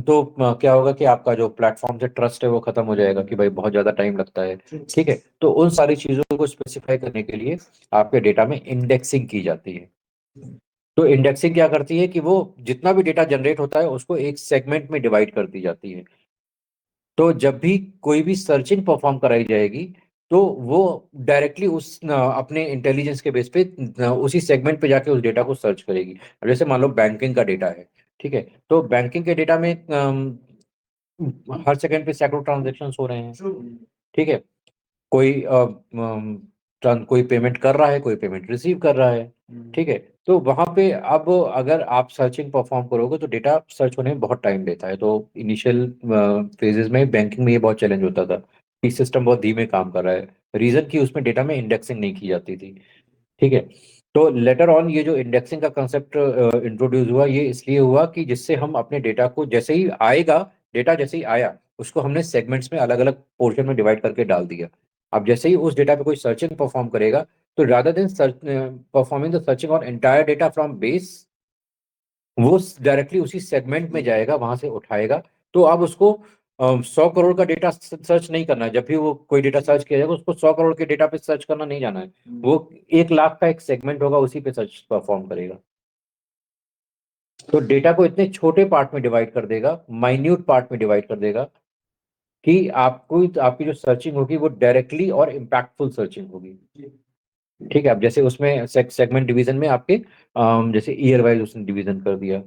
तो क्या होगा कि आपका जो प्लेटफॉर्म से ट्रस्ट है वो खत्म हो जाएगा कि भाई बहुत ज्यादा टाइम लगता है। ठीक है, तो उन सारी चीजों को स्पेसिफाई करने के लिए आपके डेटा में इंडेक्सिंग की जाती है। तो इंडेक्सिंग क्या करती है कि वो जितना भी डेटा जनरेट होता है उसको एक सेगमेंट में डिवाइड कर दी जाती है। तो जब भी कोई भी सर्चिंग परफॉर्म कराई जाएगी तो वो डायरेक्टली उस अपने इंटेलिजेंस के बेस पे उसी सेगमेंट पे जाके उस डेटा को सर्च करेगी। अब जैसे मान लो बैंकिंग का डेटा है, ठीक है, तो बैंकिंग के डेटा में हर सेकंड पे सैकड़ों ट्रांजेक्शन हो रहे हैं। ठीक है, कोई कोई पेमेंट कर रहा है, कोई पेमेंट रिसीव कर रहा है। ठीक है, तो वहां पे अब अगर आप सर्चिंग परफॉर्म करोगे तो डेटा सर्च होने में बहुत टाइम लेता है। तो इनिशियल फेजेस में बैंकिंग में ये बहुत चैलेंज होता था कि सिस्टम बहुत धीमे काम कर रहा है, रीजन कि उसमें डेटा में इंडेक्सिंग नहीं की जाती थी। ठीक है, तो लेटर ऑन ये जो इंडेक्सिंग का कंसेप्ट इंट्रोड्यूस हुआ, ये इसलिए हुआ कि जिससे हम अपने डेटा को जैसे ही आएगा, डेटा जैसे ही आया उसको हमने सेगमेंट्स में अलग अलग पोर्शन में डिवाइड करके डाल दिया। अब जैसे ही उस डेटा पे कोई सर्चिंग परफॉर्म करेगा तो rather than performing the searching on entire data from base, वो डायरेक्टली उसी सेगमेंट में जाएगा, वहां से उठाएगा। तो अब उसको 100 करोड़ का डेटा सर्च नहीं करना है। जब भी वो कोई डेटा सर्च किया जाएगा उसको 100 करोड़ के डेटा पे सर्च करना नहीं जाना है, वो 1 लाख का एक सेगमेंट होगा उसी पे सर्च परफॉर्म करेगा। तो डेटा को इतने छोटे पार्ट में डिवाइड कर देगा, माइन्यूट पार्ट में डिवाइड कर देगा कि आपको आपकी जो सर्चिंग होगी वो डायरेक्टली और इम्पैक्टफुल सर्चिंग होगी। ठीक है, अब जैसे उसमें सेगमेंट डिवीजन में आपके जैसे ईयर वाइज उसने डिवीजन कर दिया,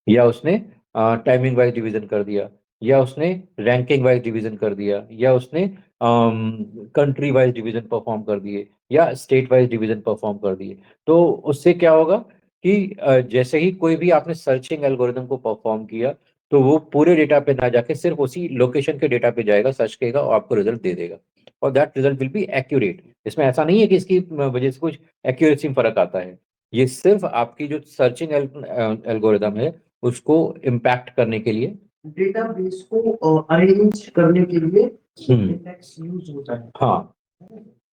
या उसने टाइमिंग वाइज डिवीजन कर दिया, या उसने रैंकिंग वाइज डिवीजन कर दिया, या उसने कंट्री वाइज डिवीजन परफॉर्म कर दिए, या स्टेट वाइज डिवीजन परफॉर्म कर दिए। तो उससे क्या होगा कि जैसे ही कोई भी आपने सर्चिंग एल्गोरिदम को परफॉर्म किया तो वो पूरे डेटा पे ना जाके सिर्फ उसी लोकेशन के डेटा पे जाएगा, सर्च करेगा और आपको रिजल्ट दे देगा, और that result will be accurate. इसमें ऐसा नहीं है कि इसकी वजह से कुछ एक्यूरेसी में फर्क आता है, ये सिर्फ आपकी जो सर्चिंग एल्गोरिदम है उसको इम्पैक्ट करने के लिए, डेटाबेस को अरेंज करने के लिए हम्म, इंडेक्स यूज होता है। हाँ।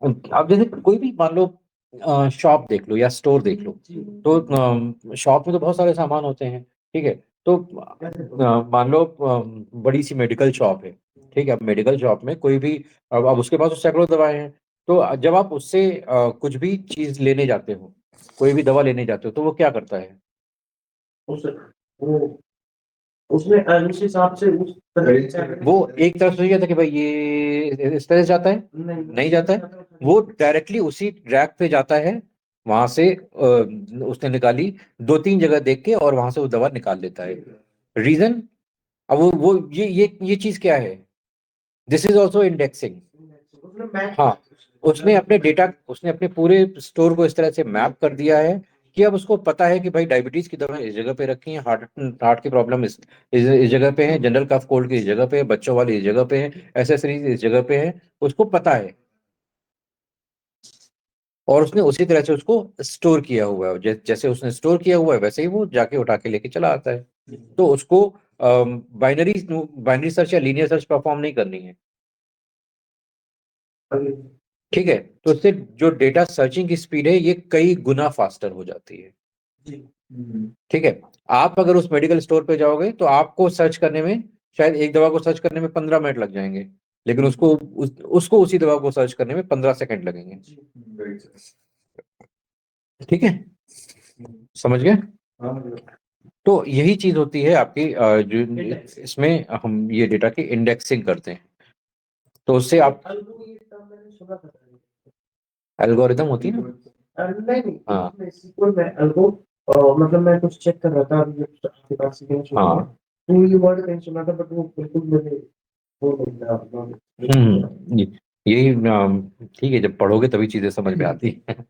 अब जैसे कोई भी मान लो शॉप देख लो या स्टोर देख लो, तो शॉप में तो बहुत सारे सामान होते हैं, ठीक है। तो मान लो बड़ी सी मेडिकल शॉप है, ठीक है। अब मेडिकल शॉप में कोई भी, अब उसके पास तो सैकड़ों दवाएं हैं, तो जब आप उससे कुछ भी चीज लेने जाते हो, कोई भी दवा लेने जाते हो, तो वो क्या करता है? उस वो उसमें उस हिसाब से उस तरह से वो एक तरफ से जाता है कि भाई ये इस तरह से जाता है, नहीं जाता है, वो डायरेक्टली उसी रैक पे जाता है, वहां से उसने निकाली, दो तीन जगह देख के और वहां से वो दवा निकाल लेता है। रीजन, अब वो ये चीज क्या है? This is also indexing. उसमें मैच हाँ, उसने अपने पूरे स्टोर को इस तरह से मैप कर दिया है कि अब उसको पता है कि भाई डायबिटीज की दवा इस जगह पे रखी है, हार्ट हार्ट की प्रॉब्लम इस जगह पे है, जनरल कफ कोल्ड की इस जगह पे है, बच्चों वाली इस जगह पे है, एसेसरीज इस जगह पे है, उसको पता है। और उसने उसी तरह से उसको स्टोर किया हुआ है, जैसे उसने स्टोर किया हुआ है वैसे ही वो जाके उठा के लेके चला आता है। तो उसको बाइनरी बाइनरी सर्च या लीनियर सर्च परफॉर्म नहीं करनी है, ठीक है। तो इससे जो डेटा सर्चिंग की स्पीड है ये कई गुना फास्टर हो जाती है, ठीक है। आप अगर उस मेडिकल स्टोर पे जाओगे तो आपको सर्च करने में, शायद एक दवा को सर्च करने में 15 मिनट लग जाएंगे, लेकिन उसको उसी दवा को सर्च करने में 15 सेकंड लगेंगे, ठीक है। समझ गए? तो यही चीज होती है आपकी जो इसमें हम ये डेटा की इंडेक्सिंग करते हैं, तो उससे आप एल्गोरिदम होती है ना। नहीं नहीं हाँ इसमें सीक्वल में अल्गो मतलब मैं कुछ चेक कर रहा था अभी आपके पास से कहीं सुना हाँ, तो ये वर्ड कहीं सुना था बट वो बिल्कुल मुझे वो नहीं था यही ठीक है, जब पढ़ोगे तभी चीजें समझ में आती हैं।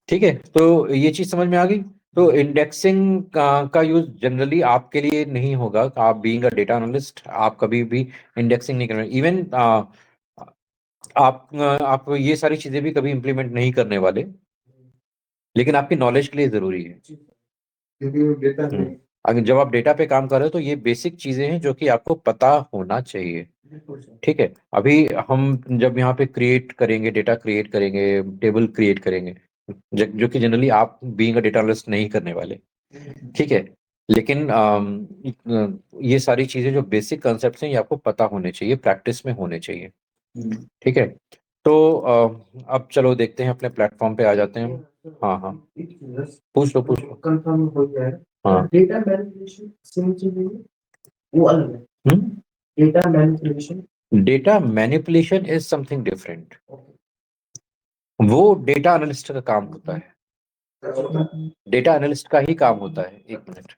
ठीक है, तो ये चीज समझ में आ गई। तो इंडेक्सिंग का यूज जनरली आपके लिए नहीं होगा, आप बीइंग अ डेटा एनालिस्ट आप कभी भी इंडेक्सिंग नहीं करना, इवन आप ये सारी चीजें भी कभी इंप्लीमेंट नहीं करने वाले, लेकिन आपकी नॉलेज के लिए जरूरी है। क्योंकि वो डेटा हम्म। में अगर जब आप डेटा पे काम कर रहे हो तो ये बेसिक चीजें हैं जो कि आपको पता होना चाहिए, ठीक है। अभी हम जब यहाँ पे क्रिएट करेंगे, डेटा क्रिएट करेंगे, टेबल क्रिएट करेंगे, जो कि जनरली आप बीइंग अ डेटा एनालिस्ट नहीं करने वाले, ठीक है। लेकिन ये सारी चीजें जो बेसिक कंसेप्ट हैं ये आपको पता होने चाहिए, प्रैक्टिस में होने चाहिए, ठीक है। तो अब चलो देखते हैं, अपने प्लेटफॉर्म पे आ जाते हैं हम। हाँ हाँ, पूछ लो। कंफर्म हो गया है हाँ। डेटा मैनिपुलेशन सेम चीज है वो अलग है data manipulation data manipulation is something different, वो डेटा एनालिस्ट का काम होता है, डेटा एनालिस्ट का ही काम होता है। एक मिनट।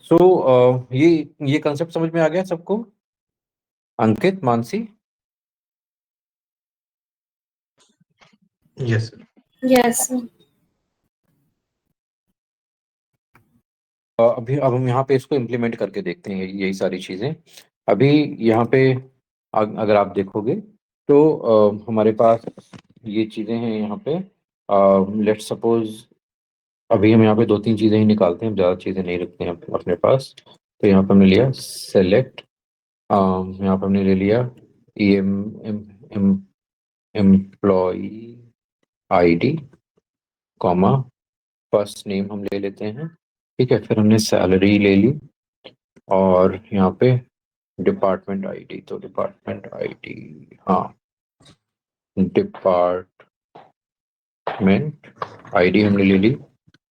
सो ये कंसेप्ट समझ में आ गया सबको? Ankit, Mansi? Yes sir. Yes, sir. अभी अब हम यहाँ पे इसको इम्प्लीमेंट करके देखते हैं, यही सारी चीजें। अभी यहाँ पे अगर आप देखोगे तो हमारे पास ये चीजें हैं यहाँ पे। लेट्स सपोज अभी हम यहाँ पे 2-3 चीजें ही निकालते हैं, हम ज्यादा चीजें नहीं रखते हैं अपने पास। तो यहाँ पे हमने लिया सेलेक्ट, यहाँ पे हमने ले लिया employee ID, comma, first name हम ले लेते हैं। ठीक है, फिर हमने सैलरी ले ली, और यहाँ पे डिपार्टमेंट आईडी, तो डिपार्टमेंट आईडी, हाँ, डिपार्टमेंट आईडी हमने ले ली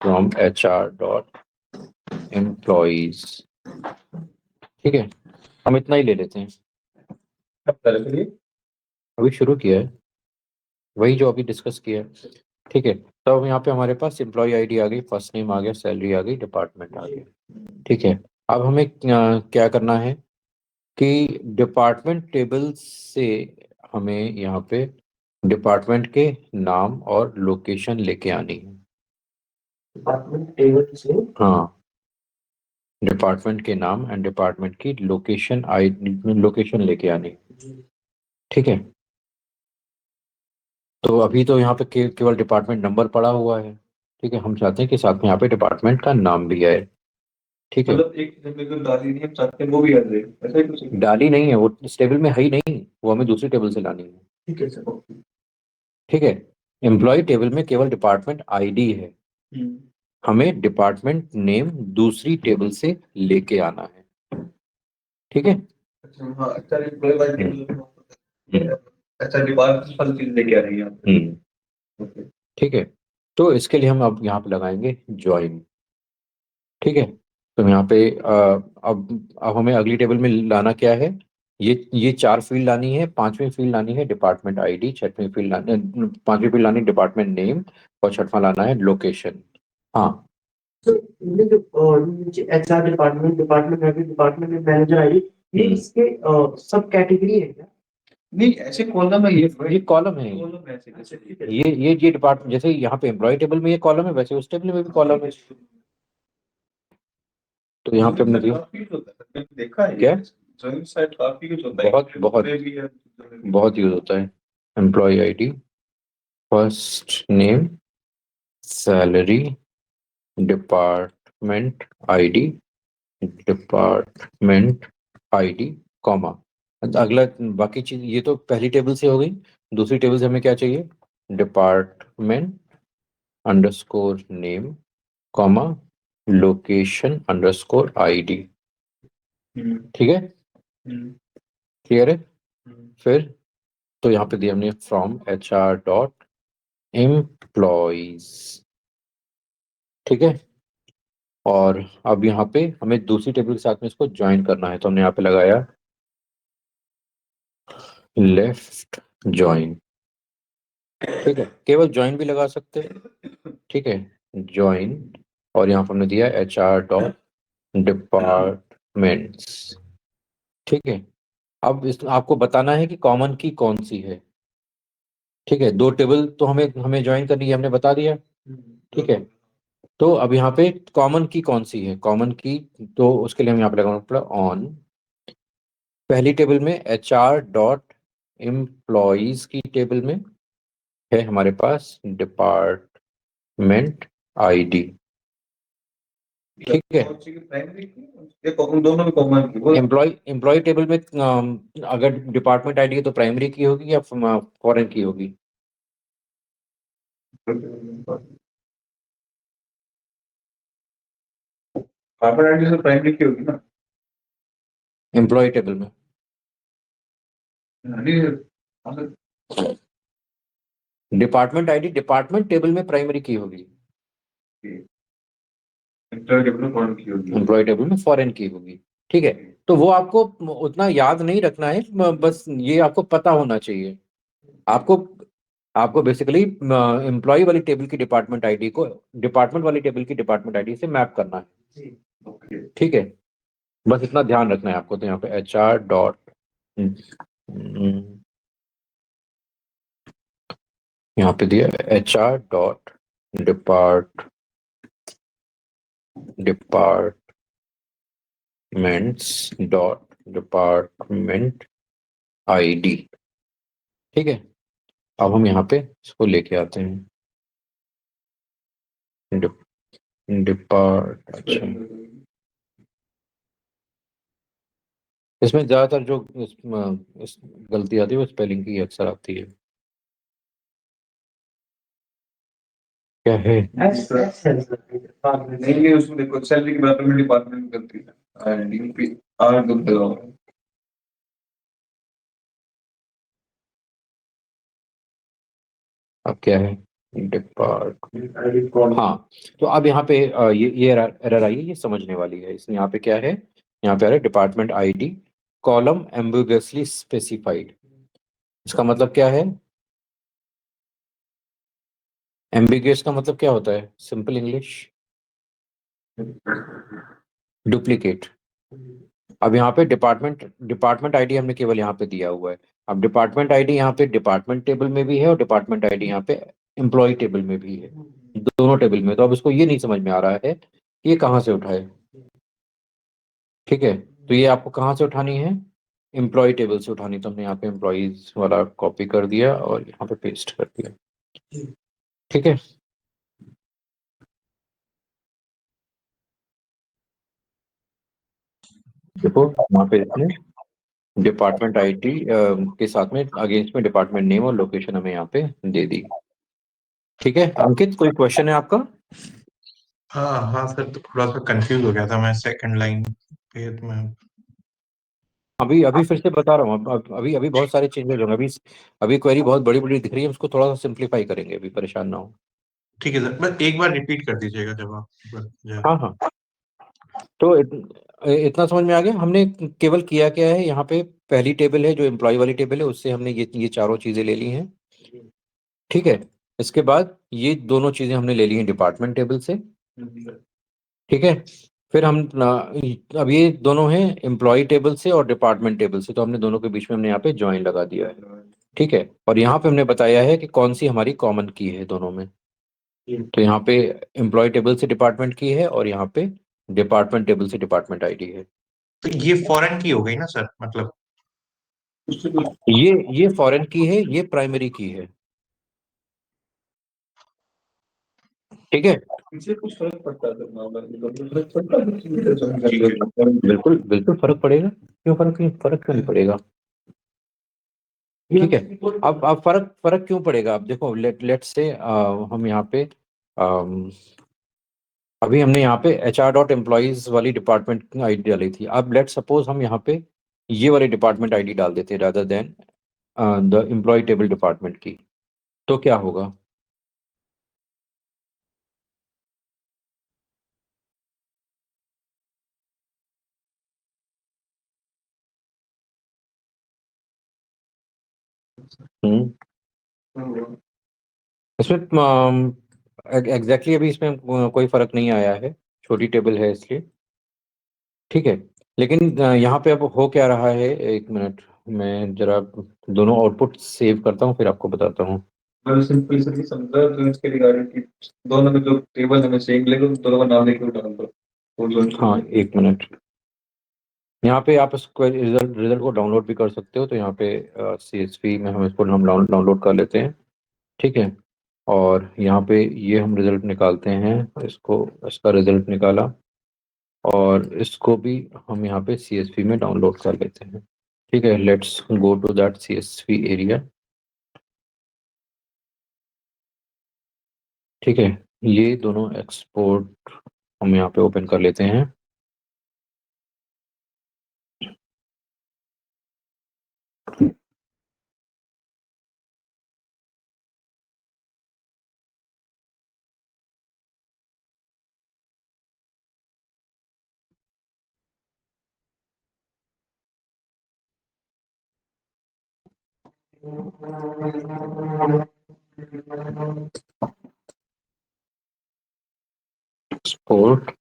फ्रॉम HR.employees। ठीक है, हम इतना ही ले लेते हैं, अभी शुरू किया है, वही जो अभी डिस्कस किया है। ठीक है, तो अब यहाँ पे हमारे पास एम्प्लॉय आईडी आ गई, फर्स्ट नेम आ गया, सैलरी आ गई, डिपार्टमेंट आ गया। ठीक है, अब हमें क्या करना है कि डिपार्टमेंट टेबल से हमें यहाँ पे डिपार्टमेंट के नाम और लोकेशन लेके आनी है। डिपार्टमेंट टेबल से, हाँ, डिपार्टमेंट के नाम एंड डिपार्टमेंट की लोकेशन लेके आनी। ठीक है, तो अभी तो यहाँ पे केवल डिपार्टमेंट नंबर पड़ा हुआ है। ठीक है, हम चाहते हैं कि साथ में यहाँ पे डिपार्टमेंट का नाम भी आए। ठीक है, मतलब एक टेबल डाली नहीं, हम चाहते हैं वो भी आ जाए, ऐसा ही कुछ? डाली नहीं है वो, इस टेबल में है ही नहीं, वो हमें दूसरी टेबल से लानी है। ठीक है सर। ठीक है, एम्प्लॉय टेबल में केवल डिपार्टमेंट आईडी है, हमें डिपार्टमेंट नेम दूसरी टेबल से लेके आना है। ठीक है, अच्छा हाँ, अच्छा एम्प्लॉय वाइज अच्छा डिपार्टमेंट वाली चीज लेके आ रही है Okay. ठीक है, तो इसके लिए हम अब यहाँ पे लगाएंगे ज्वाइन। ठीक है, तो यहाँ पे अब हमें अगली टेबल में लाना क्या है, ये 4 फील्ड लानी है, 5वीं फील्ड लानी है डिपार्टमेंट आईडी, 6वीं फील्ड लानी, 5वीं फील्ड लानी डिपार्टमेंट नेम, और 6वां लाना है लोकेशन। हाँ, तो ये जो नीचे HR department, department ID, department manager ID, ये इसके सब कैटेगरी है क्या? नहीं ऐसे कॉलम है, ये कॉलम है। कॉलम है ऐसे ये डिपार्टमेंट, जैसे यहाँ पे एम्प्लॉय टेबल में ये कॉलम है, वैसे उस टेबल में भी कॉलम है। तो यहाँ पे हमने दिया, देखा है क्या जॉइंट साइड काफी यूज होता है, बहुत यूज होता है। Employee ID, first name, salary, department ID, department ID, comma, अगला बाकी चीज, ये तो पहली टेबल से हो गई। दूसरी टेबल से हमें क्या चाहिए, department underscore name, comma, location underscore ID. ठीक है, क्लियर है? फिर तो यहाँ पे दिया हमने फ्रॉम HR.employees। ठीक है, और अब यहाँ पे हमें दूसरी टेबल के साथ में इसको ज्वाइन करना है, तो हमने यहाँ पे लगाया लेफ्ट ज्वाइन। ठीक है, केवल ज्वाइन भी लगा सकते हैं। ठीक है, ज्वाइन, और यहाँ पर हमने दिया HR.departments। ठीक है, अब इस आपको बताना है कि कॉमन की कौन सी है। ठीक है, 2 टेबल तो हमें हमें ज्वाइन करनी है, हमने बता दिया। ठीक है, तो अब यहाँ पे कॉमन की कौन सी है, कॉमन की, तो उसके लिए हम यहाँ पे लगाना ऑन। पहली टेबल में HR.employees की टेबल में है हमारे पास डिपार्टमेंट आईडी। ठीक है, दोनों में कॉमन एम्प्लॉय टेबल में अगर डिपार्टमेंट आईडी है तो प्राइमरी की होगी या फॉरेन की होगी? डिपार्टमेंट आईडी से प्राइमरी की होगी ना? एम्प्लॉय टेबल में डिपार्टमेंट आईडी डिपार्टमेंट टेबल में प्राइमरी की होगी, एम्प्लॉय टेबल में फॉरेन की होगी, एम्प्लॉय टेबल में फॉरेन की होगी। ठीक है, तो वो आपको उतना याद नहीं रखना है, बस ये आपको पता होना चाहिए। आपको आपको बेसिकली एम्प्लॉय वाली टेबल की डिपार्टमेंट आईडी को डिपार्टमेंट वाली टेबल की डिपार्टमेंट आईडी से मैप करना है। जी। ओके। ठीक है, बस इतना ध्यान रखना है आपको। तो यहाँ पे HR डॉट, यहाँ पे दिया HR dot departments dot department ID। ठीक है, अब हम यहाँ पे इसको लेके आते हैं। अच्छा, इसमें ज्यादातर जो इस गलती आती है वो स्पेलिंग की अक्सर आती है। क्या है? एस एस है सर, डिपार्टमेंट। नहीं नहीं, उसमें देखो सैलरी के बराबर में डिपार्टमेंट करती है, DP R डबल लगा हुआ है। अब क्या है? डिपार्ट, कौन? हाँ। तो अब यहाँ पे ये एरर आई है, ये समझने वाली है। इसमें यहाँ पे क्या है? यहाँ पे आ रहा है डिपार्टमेंट ID कॉलम एम्बिगुअसली स्पेसिफाइड। इसका मतलब क्या है? एम्बिगुअस का मतलब क्या होता है? Simple English, duplicate. अब यहाँ पे डिपार्टमेंट आईडी हमने केवल यहाँ पे दिया हुआ है। अब डिपार्टमेंट आईडी यहाँ पे डिपार्टमेंट टेबल में भी है और डिपार्टमेंट आईडी यहाँ पे एम्प्लॉय टेबल में भी है, दोनों टेबल में। तो अब इसको ये नहीं समझ में आ रहा है कि ये कहाँ से उठाए। ठीक है, तो ये आपको कहाँ से उठानी है? एम्प्लॉय टेबल से उठानी। तो हमने यहाँ पे एम्प्लॉयज वाला कॉपी कर दिया और यहाँ पे पेस्ट कर दिया। ठीक है, देखो यहाँ पे इसने डिपार्टमेंट आईडी के साथ में अगेंस्ट में डिपार्टमेंट नेम और लोकेशन हमें यहाँ पे दे दी। ठीक है अंकित, कोई क्वेश्चन है आपका? हाँ हाँ सर, तो थोड़ा सा कंफ्यूज हो गया था मैं सेकंड लाइन पे। तो मैं अभी अभी फिर से बता रहा हूँ। अभी अभी बहुत सारे चेंजेस होंगे। अभी अभी क्वेरी बहुत बड़ी बड़ी दिख रही है, उसको थोड़ा सा सिंप्लीफाई करेंगे, अभी परेशान ना हो। ठीक है सर, बस एक बार रिपीट कर दीजिएगा जब आप हाँ हाँ, तो इतना समझ में आ गया। हमने केवल किया क्या है, यहाँ पे पहली टेबल है जो एम्प्लॉय वाली टेबल है, उससे हमने ये चारों चीजें ले ली हैं। ठीक है, इसके बाद ये दोनों चीजें हमने ले ली हैं डिपार्टमेंट टेबल से। ठीक है, फिर हम अब ये दोनों हैं एम्प्लॉय टेबल से और डिपार्टमेंट टेबल से, तो हमने दोनों के बीच में हमने यहाँ पे ज्वाइन लगा दिया है। ठीक है, और यहाँ पे हमने बताया है कि कौन सी हमारी कॉमन की है दोनों में। तो यहाँ पे एम्प्लॉय टेबल से डिपार्टमेंट की है और यहाँ पे डिपार्टमेंट टेबल से डिपार्टमेंट आईडी है। तो ये फॉरेन की हो गई ना सर, मतलब। ये फॉरेन की है, ये प्राइमरी की है। ठीक है, इससे कुछ फर्क पड़ता है तो मामला में फर्क पड़ता है। बिल्कुल बिल्कुल फर्क पड़ेगा। क्यों फर्क क्यों नहीं पड़ेगा? ठीक है, अब फर्क फर्क क्यों पड़ेगा? अब देखो, लेट से हम यहाँ पे अम, अभी हमने यहाँ पे HR.employees वाली डिपार्टमेंट आईडी डाली थी। अब लेट सपोज हम यहाँ पे ये वाली डिपार्टमेंट आईडी डाल देते rather than the employee table department की, तो क्या होगा? हम्म, इसमें एग्जैक्टली अभी इसमें कोई फर्क नहीं आया है, छोटी टेबल है इसलिए। ठीक है, लेकिन यहाँ पे अब हो क्या रहा है, एक मिनट, मैं जरा दोनों आउटपुट सेव करता हूँ फिर आपको बताता हूँ। मैं सिंपल से समझा तो इसके रिगार्डिंग की दोनों में जो टेबल हमें सेम लेकर उन दोनों का नाम लेके डाल दो। हाँ, एक मिनट। यहाँ पे आप इसको रिजल्ट रिजल्ट को डाउनलोड भी कर सकते हो। तो यहाँ पे CSV में हम इसको हम डाउनलोड कर लेते हैं। ठीक है, और यहाँ पे ये हम रिजल्ट निकालते हैं, इसको इसका रिजल्ट निकाला, और इसको भी हम यहाँ पे CSV में डाउनलोड कर लेते हैं। ठीक है, let's go to that CSV area. ठीक है, ये दोनों एक्सपोर्ट हम यहाँ पे ओपन कर लेते हैं। एक्सपोर्ट,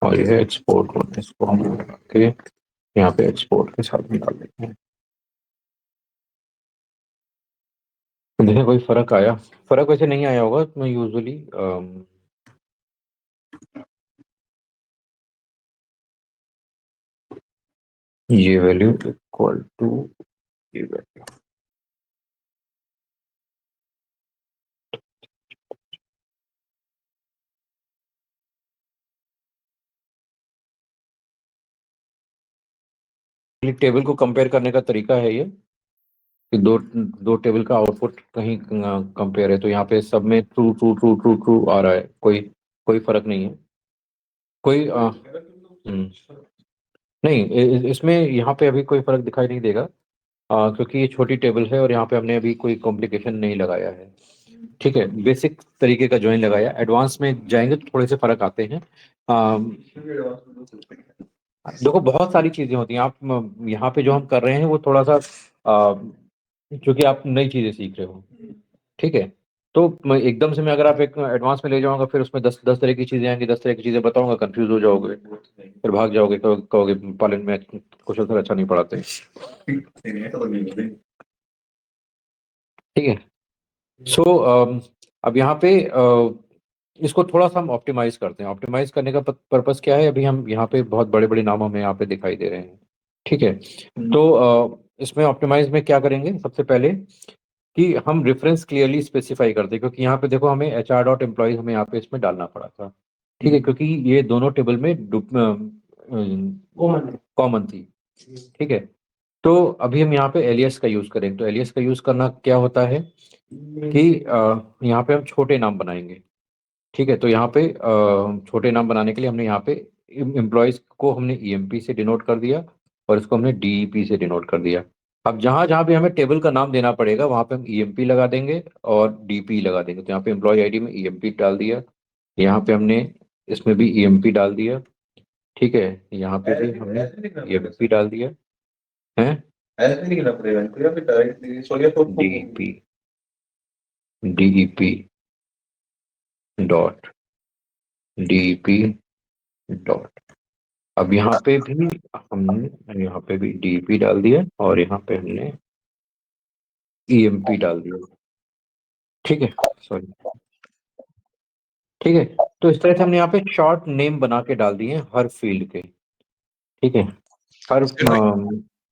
और ये है एक्सपोर्ट, इसको हम लगा के यहाँ पे एक्सपोर्ट के साथ में डाल देते हैं। देखिए कोई फर्क आया? फर्क वैसे नहीं आया होगा, मैं यूजुअली ये वैल्यू इक्वल टू ये वैल्यू। टेबल को कंपेयर करने का तरीका है ये कि दो दो टेबल का आउटपुट कहीं कंपेयर है, तो यहाँ पे सब में true true true true true आ रहा है, कोई कोई फर्क नहीं है, कोई नहीं इसमें यहाँ पे अभी कोई फर्क दिखाई नहीं देगा, क्योंकि ये छोटी टेबल है और यहाँ पे हमने अभी कोई कॉम्प्लिकेशन नहीं लगाया है। ठीक है, बेसिक तरीके का ज्वाइन लगाया, एडवांस में जाएंगे तो थोड़े से फर्क आते हैं। देखो बहुत सारी चीजें होती हैं, आप यहाँ पे जो हम कर रहे हैं वो थोड़ा सा क्योंकि आप नई चीजें सीख रहे हो, ठीक है, तो एकदम से मैं अगर आप एक एडवांस में ले जाऊंगा फिर उसमें दस दस तरह की चीजें आएंगी, 10 तरह की चीजें बताऊंगा, कंफ्यूज हो जाओगे, फिर भाग जाओगे, कहोगे पालन में कुछ सर अच्छा नहीं पढ़ाते। ठीक है, सो अब यहाँ पे इसको थोड़ा सा हम ऑप्टिमाइज करते हैं। ऑप्टिमाइज करने का पर्पस क्या है? अभी हम यहाँ पे बहुत बड़े बड़े नाम हमें यहाँ पे दिखाई दे रहे हैं, ठीक है, तो इसमें ऑप्टिमाइज में क्या करेंगे? सबसे पहले कि हम रेफरेंस क्लियरली स्पेसिफाई करते हैं, क्योंकि यहाँ पे देखो हमें HR.employees हमें यहाँ पे इसमें डालना पड़ा था, ठीक है, क्योंकि ये दोनों टेबल में कॉमन थी, ठीक है, तो अभी हम यहाँ पे एलियस का यूज करेंगे। तो एलियस का यूज करना क्या होता है कि यहाँ पे हम छोटे नाम बनाएंगे, ठीक है, तो यहाँ पे छोटे नाम बनाने के लिए हमने यहाँ पे एम्प्लॉयज को हमने EMP से डिनोट कर दिया और इसको हमने DEP से डिनोट कर दिया। अब जहां जहां भी हमें टेबल का नाम देना पड़ेगा वहां पे हम EMP लगा देंगे और DP लगा देंगे। तो यहाँ पे एम्प्लॉय ID में EMP डाल दिया, यहाँ पे हमने इसमें भी EMP डाल दिया, ठीक है, यहाँ पे भी हमने EMP डाल दिया है, DEP DEP dot DEP dot. अब यहाँ पे भी हमने यहाँ पे भी DEP डाल दिया और यहाँ पे हमने EMP डाल दिया, ठीक है, सॉरी, ठीक है, तो इस तरह से हमने यहाँ पे शॉर्ट नेम बना के डाल दिए हर फील्ड के, ठीक है, हर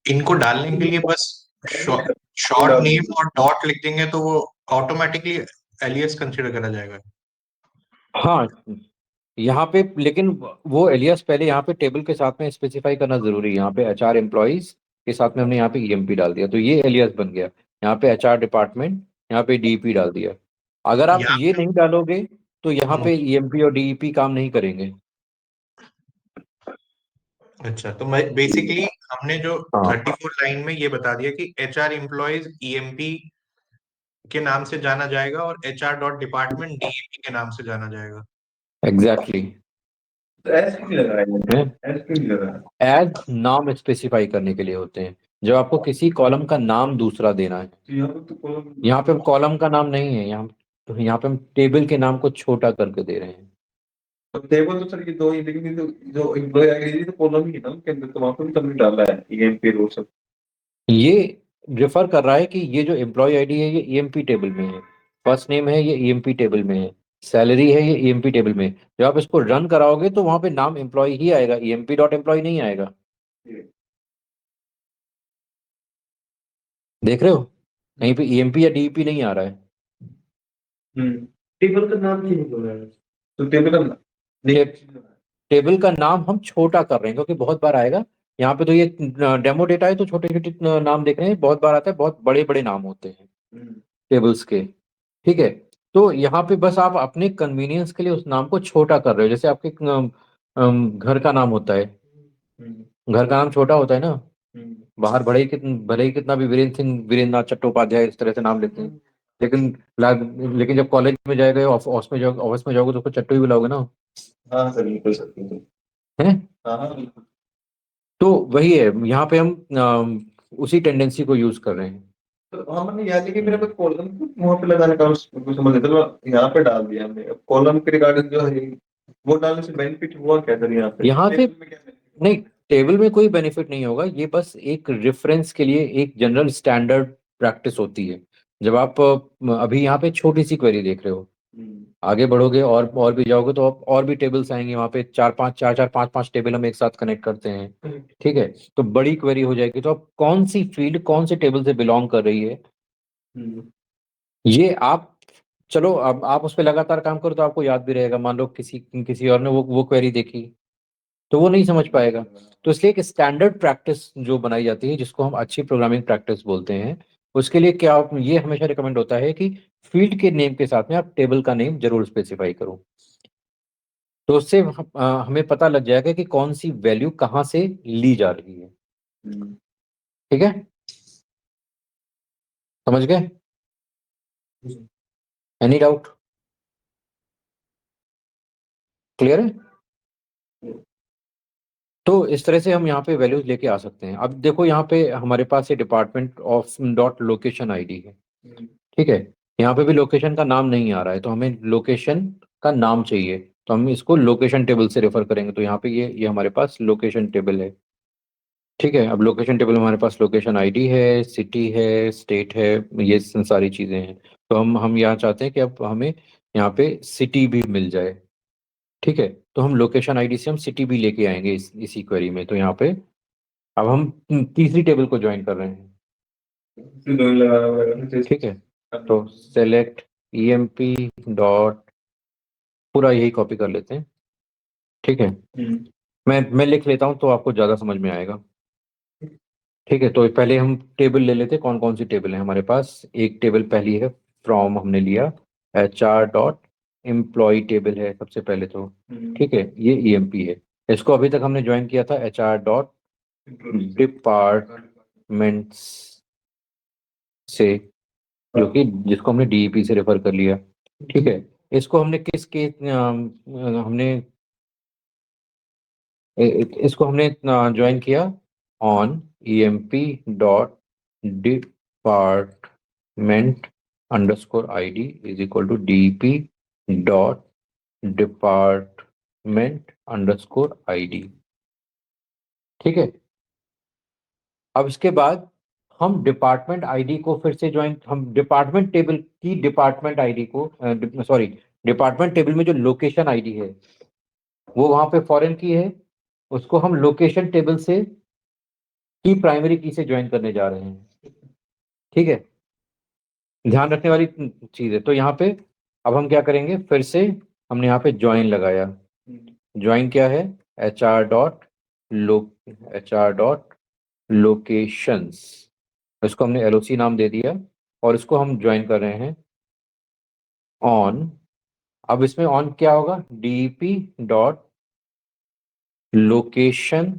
इनको डालने के लिए बस शॉर्ट नेम और डॉट लिख देंगे तो वो ऑटोमेटिकली एलियस कंसीडर करा जाएगा। हाँ, यहाँ पे लेकिन वो एलियस पहले यहाँ पे टेबल के साथ में स्पेसिफाई करना जरूरी है। यहाँ पे HR एम्प्लॉइज के साथ में हमने यहाँ पे EMP डाल दिया, तो ये एलियस बन गया। यहाँ पे HR डिपार्टमेंट, यहाँ पे DEP डाल दिया। अगर आप या ये नहीं डालोगे तो यहाँ पे EMP और DEP काम नहीं करेंगे। अच्छा, तो बेसिकली हमने जो हाँ 34 लाइन में ये बता दिया कि HR एम्प्लॉयज EMP के नाम से जाना जाएगा और HR.department DEP के नाम से जाना जाएगा। एग्जैक्टली, एज नाम स्पेसिफाई करने के लिए होते हैं, जब आपको किसी कॉलम का नाम दूसरा देना है। यहाँ पे कॉलम का नाम नहीं है, यहाँ पे हम टेबल के नाम को छोटा करके दे रहे हैं। टेबल तो सर ये दो ही, लेकिन ये जो एम्प्लॉय आईडी तो कॉलम ही है ना उनके अंदर, तो वहां पे भी तुमने डाला है EMP रोल सब। ये रेफर कर रहा है कि ये जो एम्प्लॉय आईडी है ये EMP टेबल में है, फर्स्ट नेम है ये EMP टेबल में है, सैलरी है ये EMP टेबल में है। जब आप इसको रन कराओगे तो वहां पे नाम एम्प्लॉय ही आएगा, EMP.employee नहीं आएगा। देख रहे हो कहीं पे EMP या DEP नहीं आ रहा है। टेबल का नाम क्यों नहीं बोल रहा है? तो टेबल का नाम हम छोटा कर रहे हैं क्योंकि बहुत बार आएगा। यहाँ पे तो ये डेमो डेटा है तो छोटे छोटे नाम देख रहे हैं, बहुत बार आता है, बहुत बड़े बड़े नाम होते हैं टेबल्स के, ठीक है, तो यहाँ पे बस आप अपने कन्वीनियंस के लिए उस नाम को छोटा कर रहे हो। जैसे आपके घर का नाम होता है, घर का नाम छोटा होता है ना, बाहर भले ही कितना भी वीरेंद्र सिंह, वीरेंद्र नाथ चट्टोपाध्याय इस तरह से नाम लेते हैं, लेकिन लेकिन जब कॉलेज में जाएगा, ऑफिस में जाओगे तो उसको चट्टू ही बुलाओगे ना, हाँ सर बिल्कुल सर बिल्कुल। है। हाँ हाँ बिल्कुल। तो वही है, यहाँ पे हम उसी टेंडेंसी को यूज कर रहे हैं। तो हमने याद है कि मेरा कोई कॉलम वहां पे लगाने का उसको समझ लेते, तो यहाँ पे डाल दिया हमने। अब कॉलम के रिगार्डिंग जो है वो डालने से बेनिफिट हुआ क्या सर यहाँ पे? यहाँ से टेबल में क्या benefit हुआ? नहीं, टेबल में कोई बेनिफिट नहीं होगा, ये बस एक रेफरेंस के लिए एक जनरल स्टैंडर्ड प्रैक्टिस होती है। जब आप अभी यहाँ पे छोटी सी क्वेरी देख रहे हो, हम्म, आगे बढ़ोगे और भी जाओगे तो आप और भी टेबल्स आएंगे, वहाँ पे चार पांच पांच टेबल हम एक साथ कनेक्ट करते हैं। ठीक है, तो बड़ी क्वेरी हो जाएगी, तो आप कौन सी फील्ड कौन से टेबल से बिलोंग कर रही है, हम्म, ये आप, चलो अब आप उस पर लगातार काम करो तो आपको याद भी रहेगा। मान लो किसी किसी और ने वो क्वेरी देखी तो वो नहीं समझ पाएगा। तो इसलिए एक स्टैंडर्ड प्रैक्टिस जो बनाई जाती है, जिसको हम अच्छी प्रोग्रामिंग प्रैक्टिस बोलते हैं, उसके लिए क्या ये हमेशा रिकमेंड होता है कि फील्ड के नेम के साथ में आप टेबल का नेम जरूर स्पेसिफाई करो। तो उससे हमें पता लग जाएगा कि कौन सी वैल्यू कहाँ से ली जा रही है। हम्म। ठीक है, समझ गए? Any doubt? क्लियर है? तो इस तरह से हम यहाँ पे वैल्यूज लेके आ सकते हैं। अब देखो यहाँ पे हमारे पास ये department of dot location ID है। ठीक है, यहाँ पे भी लोकेशन का नाम नहीं आ रहा है, तो हमें लोकेशन का नाम चाहिए, तो हम इसको लोकेशन टेबल से रेफर करेंगे। तो यहाँ पे ये हमारे पास लोकेशन टेबल है। ठीक है, अब लोकेशन टेबल में हमारे पास लोकेशन आईडी है, सिटी है, स्टेट है, ये सारी चीजें हैं। तो हम यहाँ चाहते हैं कि अब हमें यहाँ पे सिटी भी मिल जाए। ठीक है, तो हम लोकेशन आईडी से हम सिटी भी लेके आएंगे इसी क्वेरी में। तो यहाँ पे अब हम तीसरी टेबल को ज्वाइन कर रहे हैं। फिर दोनों लगाना पड़ेगा, फिर ठीक है, तो सेलेक्ट emp डॉट, पूरा यही कॉपी कर लेते हैं। ठीक है, हम्म, मैं लिख लेता हूँ तो आपको ज़्यादा समझ में आएगा। ठीक है, तो पहले हम टेबल ले लेते हैं, कौन कौन सी टेबल है हमारे पास। एक टेबल पहली है, फ्रॉम हमने लिया, HR डॉट एम्प्लॉय टेबल है सबसे पहले तो। ठीक है, ये EMP है, इसको अभी तक हमने ज्वाइन किया था HR डॉट डिपार्टमेंट्स से, जो कि जिसको हमने DEP से रेफर कर लिया। ठीक है, इसको हमने हमने इसको हमने ज्वाइन किया on EMP dot department underscore ID is equal to DEP dot department underscore ID। ठीक है, अब इसके बाद हम डिपार्टमेंट आईडी को फिर से ज्वाइन, हम डिपार्टमेंट टेबल की डिपार्टमेंट आईडी को, सॉरी, डिपार्टमेंट टेबल में जो लोकेशन आईडी है वो वहां पे फॉरेन की है, उसको हम लोकेशन टेबल से की प्राइमरी की से ज्वाइन करने जा रहे हैं। ठीक है, ध्यान रखने वाली चीज है। तो यहाँ पे अब हम क्या करेंगे, फिर से हमने यहाँ पे ज्वाइन लगाया। ज्वाइन क्या है, लो HR डॉट लोकेशंस, इसको हमने LOC नाम दे दिया, और इसको हम ज्वाइन कर रहे हैं ऑन। अब इसमें ऑन क्या होगा, DEP dot location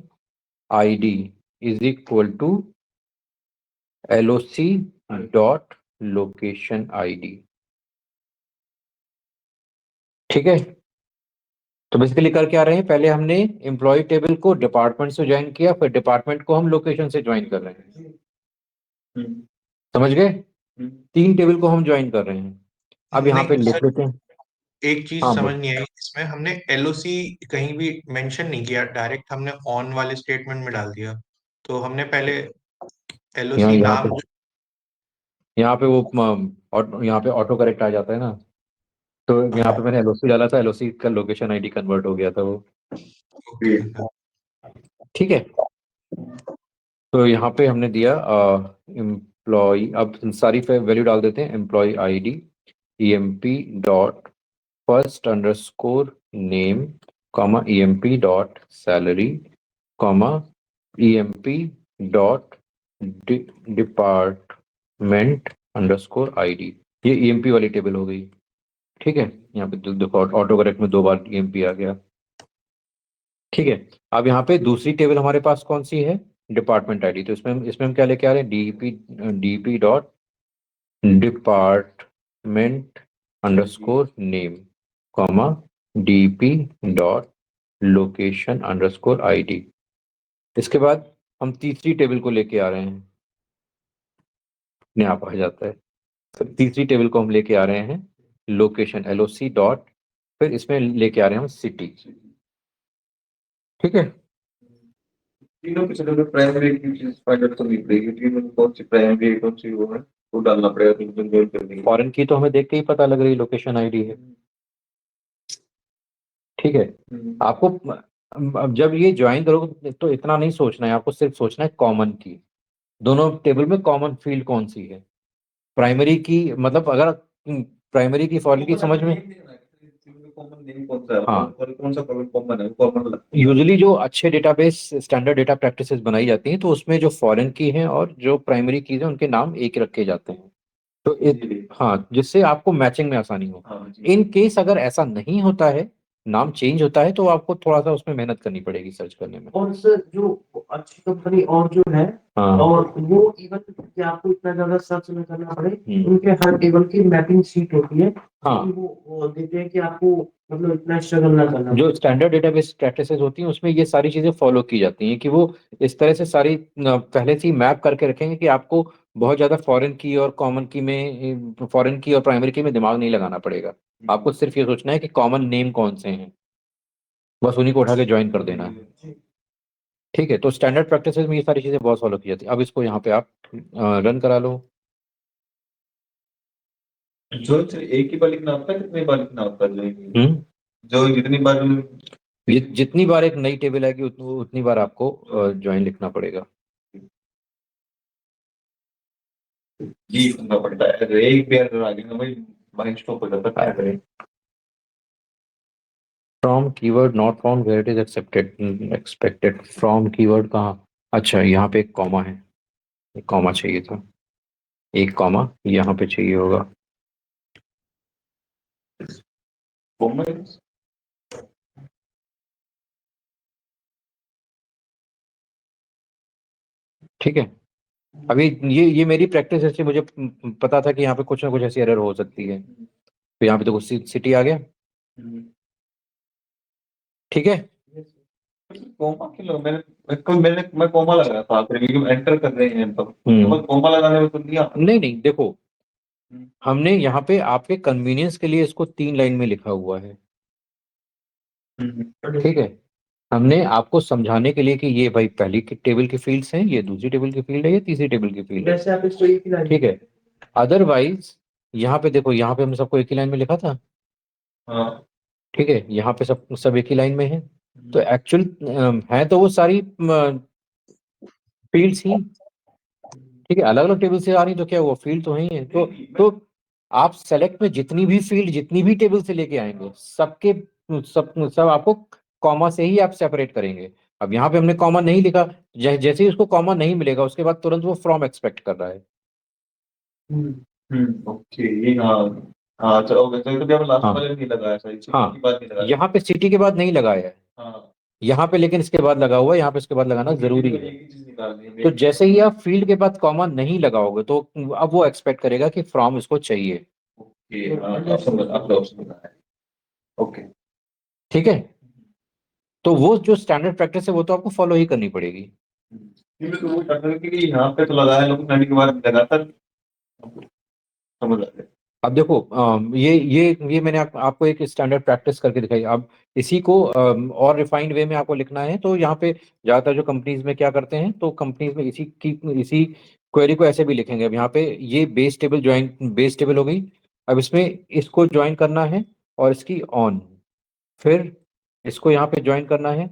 ID is equal to LOC dot location ID। ठीक है, तो बेसिकली कर क्या रहे हैं, पहले हमने एम्प्लॉय टेबल को डिपार्टमेंट से ज्वाइन किया, फिर डिपार्टमेंट को हम लोकेशन से ज्वाइन कर रहे हैं। समझ गए? तीन टेबल को हम ज्वाइन कर रहे हैं। अब यहाँ पे नहीं लिख सर, लेते हैं। एक चीज हाँ समझ बोल, नहीं आई इसमें, हमने LOC कहीं भी मेंशन नहीं किया, डायरेक्ट हमने ऑन वाले स्टेटमेंट में डाल दिया। तो हमने पहले यहाँ LOC यहाँ पे नाम, यहाँ पे वो यहाँ पे ऑटो करेक्ट आ जाता है ना, तो यहाँ पे मैंने LOC डाला था, LOC का लोकेशन ID कन्वर्ट हो गया था वो। ओके, ठीक है, तो यहाँ पे हमने दिया एम्प्लॉय, अब सारी वैल्यू डाल देते हैं। Employee ID EMP dot first underscore name, comma EMP dot salary, comma EMP dot department underscore ID। ये EMP वाली टेबल हो गई। ठीक है, यहाँ पे देखो ऑटो करेक्ट में 2 बार EMP आ गया। ठीक है, अब यहाँ पे दूसरी टेबल हमारे पास कौन सी है, डिपार्टमेंट आईडी। तो इसमें इसमें हम क्या लेके आ रहे हैं, DEP dot department underscore name, comma DEP dot location underscore ID। इसके बाद हम तीसरी टेबल को लेके आ रहे हैं, अपने आप आ जाता है। फिर तीसरी टेबल को हम लेके आ रहे हैं लोकेशन, LOC डॉट, फिर इसमें लेके आ रहे हैं हम सिटी। ठीक है, तीनों की जगह प्राइमरी की चीज फाइंड आउट करनी पड़ेगी, तीनों में कौन सी प्राइमरी है कौन सी वो है, वो डालना पड़ेगा, तीन जोड़ कर देंगे। फॉरेन की तो हमें देख के ही पता लग रही है, लोकेशन आईडी है। ठीक है, आपको अब जब ये ज्वाइन करोगे तो इतना नहीं सोचना है, आपको सिर्फ सोचना है कॉमन की। दोनों टेबल में कॉमन फील्ड कौन सी है, प्राइमरी की, मतलब अगर प्राइमरी की फॉरेन की समझ में। कॉमन नेम कौन सा है, हाँ, कौन सा कॉमन है, कॉमन लगता है। यूजुअली जो अच्छे डेटाबेस स्टैंडर्ड डेटा प्रैक्टिसेस बनाई जाती हैं तो उसमें जो फॉरेन की हैं और जो प्राइमरी की हैं उनके नाम एक रखे जाते हैं, तो हाँ, जिससे आपको मैचिंग में आसानी हो। हाँ जी। इन केस अगर ऐसा नहीं होता है, नाम चेंज होता है, तो आपको थोड़ा सा उसमें मेहनत करनी पड़ेगी सर्च करने में। और सर जो अच्छी कंपनी और जो है, हाँ, और वो इवन कि आपको इतना ज्यादा सर्च न करना पड़े, हम्म, उनके हर टेबल की मैपिंग शीट होती है, हाँ, कि वो देते हैं कि आपको मतलब इतना स्ट्रगल ना करना जो पड़े। स्टैंडर्ड डेटाबेस प्रैक्टिसेस होती हैं उसमें ये सारी चीजें फॉलो की जाती हैं कि वो इस तरह से सारी पहले से ही मैप करके रखेंगे कि आपको बहुत ज्यादा फॉरेन की और कॉमन की में, फॉरेन की और प्राइमरी की में दिमाग नहीं लगाना पड़ेगा। आपको सिर्फ ये सोचना है कि कॉमन नेम कौन से हैं, बस उन्हीं को उठा के ज्वाइन कर देना है। ठीक है, तो स्टैंडर्ड प्रैक्टिसेस में ये सारी चीजें बहुत फॉलो की जाती है। अब इसको यहाँ पे आप रन करा लो। जो एक ही बार लिखना होता है, कितनी बार लिखना होता है जो हम्म, जो जितनी बार जितनी बार एक नई टेबल आएगी उतनी बार आपको ज्वाइन लिखना पड़ेगा। ये करना पड़ता है, अगर एक पेयर आ गया ना भाई, माइंड स्टॉप हो जाता है, क्या करें। From keyword not found where it is accepted expected, from keyword कहाँ, अच्छा यहाँ पे एक कॉमा है, एक कॉमा चाहिए था, एक कॉमा यहाँ पे चाहिए होगा। ठीक है, अभी ये मेरी प्रैक्टिस है, इसलिए मुझे पता था कि यहाँ पे कुछ ना कुछ ऐसी एरर हो सकती है। तो यहाँ पे देखो सिटी आ गया। ठीक है, कोमा क्यों मैं कोमा लगा था आखिर में, एंटर कर रहे हैं तब हम्म, कोमा लगाने में तो दिया। नहीं नहीं, देखो हमने यहाँ पे आपके कन्वीनियंस के लिए इसको 3 लाइन में लिखा हुआ है। ठीक है, हमने आपको समझाने के लिए कि ये भाई पहली की टेबल की फील्ड्स हैं, ये दूसरी टेबल की फील्ड है, ये तीसरी टेबल की फील्ड है। जैसे आप इसको एक ही लाइन ठीक है, अदरवाइज यहाँ पे देखो, यहाँ पे हमने सबको एक ही लाइन में लिखा था। हाँ। ठीक है, यहाँ पे सब सब एक ही लाइन में है, तो एक्चुअल है तो वो सारी फील्ड्स ही। ठीक है, अलग अलग टेबल से आ रही तो क्या हुआ, फील्ड तो है ही है। तो आप सेलेक्ट में जितनी भी फील्ड, जितनी भी टेबल से लेके आएंगे, सबके सब आपको कॉमा से ही आप सेपरेट करेंगे। अब यहाँ पे हमने कॉमा नहीं लिखा, जैसे ही उसको कॉमा नहीं मिलेगा उसके बाद तुरंत वो फ्रॉम एक्सपेक्ट कर रहा है। ओके। हाँ हाँ, चलो ओके, तो कभी हम लास्ट हाँ, वाले में नहीं लगाया, सही सिटी हाँ, की बात नहीं लगाया। यहाँ पे सिटी के बाद नहीं लगाया है, हाँ, यहाँ पे लेकिन इसके बाद लगा हुआ है, यहाँ पे इसके बाद लगाना जरूरी है। एक ही चीज निकालनी है तो जैसे ही आप फील्ड के बाद कॉमा नहीं लगाओगे तो अब वो एक्सपेक्ट करेगा कि फ्रॉम इसको चाहिए। ओके। हाँ, आपने ऑप्शन बताया। ओके। ठीक है, तो वो जो स्टैंडर्ड प्रैक्टिस है वो तो आपको फॉलो ही करनी पड़ेगी। नहीं, मैं तो वो करता हूँ कि यहाँ पे तो लगाया, लोग नदी के बाद लगातार समझ आ गया। अब देखो ये मैंने आपको एक स्टैंडर्ड प्रैक्टिस करके दिखाई। अब इसी को और रिफाइंड वे में आपको लिखना है, तो यहाँ पे ज्यादातर जो कंपनीज में क्या करते हैं, तो कंपनीज में इसी क्वेरी को ऐसे भी लिखेंगे। अब यहाँ पे ये बेस टेबल हो गई, अब इसमें इसको ज्वाइन करना है और इसकी ऑन, फिर इसको यहाँ पे ज्वाइन करना है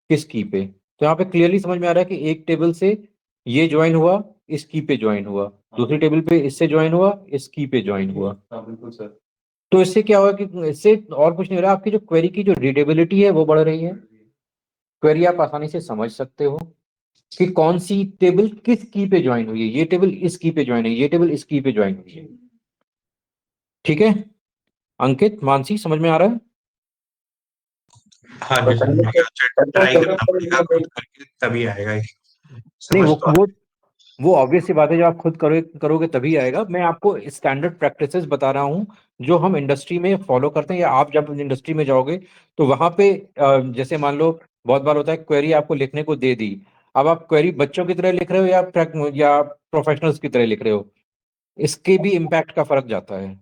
किस की पे। तो यहाँ पे क्लियरली समझ में आ रहा है कि एक टेबल से ये ज्वाइन हुआ, इस की पे ज्वाइन हुआ, दूसरी टेबल पे इससे ज्वाइन हुआ, इस की पे ज्वाइन हुआ। हाँ बिल्कुल सर। तो इससे क्या होगा कि इससे और कुछ नहीं हो रहा, आपकी जो क्वेरी की जो रीडेबिलिटी है वो बढ़ रही है। क्वेरी आप आसानी से समझ सकते हो कि कौन सी टेबल किस की पे ज्वाइन हुई है, ये टेबल इस की पे ज्वाइन है, ये टेबल इस की पे ज्वाइन हुई है। ठीक है, अंकित, मानसी, समझ में आ रहा है? हाँ जी सर, मुझे ट्राई करना पड़ेगा खुद करके, तभी आएगा ये नहीं, समझ तो। वो ऑब्वियस सी बात है, जब आप खुद करोगे तभी आएगा। मैं आपको स्टैंडर्ड प्रैक्टिसेस बता रहा हूँ जो हम इंडस्ट्री में फॉलो करते हैं, या आप जब इंडस्ट्री में जाओगे तो वहां पे जैसे मान लो बहुत बार होता है क्वेरी आपको लिखने को दे दी, अब आप क्वेरी बच्चों की तरह लिख रहे हो या प्रोफेशनल्स की तरह लिख रहे हो। इसके भी इम्पैक्ट का फर्क जाता है।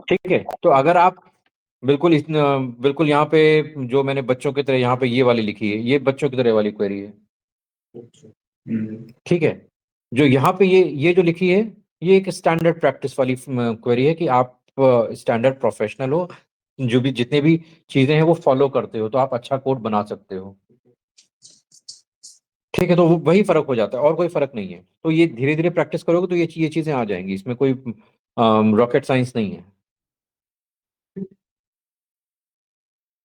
ठीक है, तो अगर आप बिल्कुल बिल्कुल यहाँ पे जो मैंने बच्चों की तरह यहाँ पे ये वाली लिखी है, ये बच्चों की तरह वाली क्वेरी है। ठीक है, जो यहाँ पे ये जो लिखी है, ये एक स्टैंडर्ड प्रैक्टिस वाली क्वेरी है कि आप स्टैंडर्ड प्रोफेशनल हो, जो भी जितने भी चीजें हैं वो फॉलो करते हो, तो आप अच्छा कोड बना सकते हो। ठीक है, तो वही फर्क हो जाता है और कोई फर्क नहीं है। तो ये धीरे धीरे प्रैक्टिस करोगे तो ये चीजें आ जाएंगी, इसमें कोई रॉकेट साइंस नहीं है।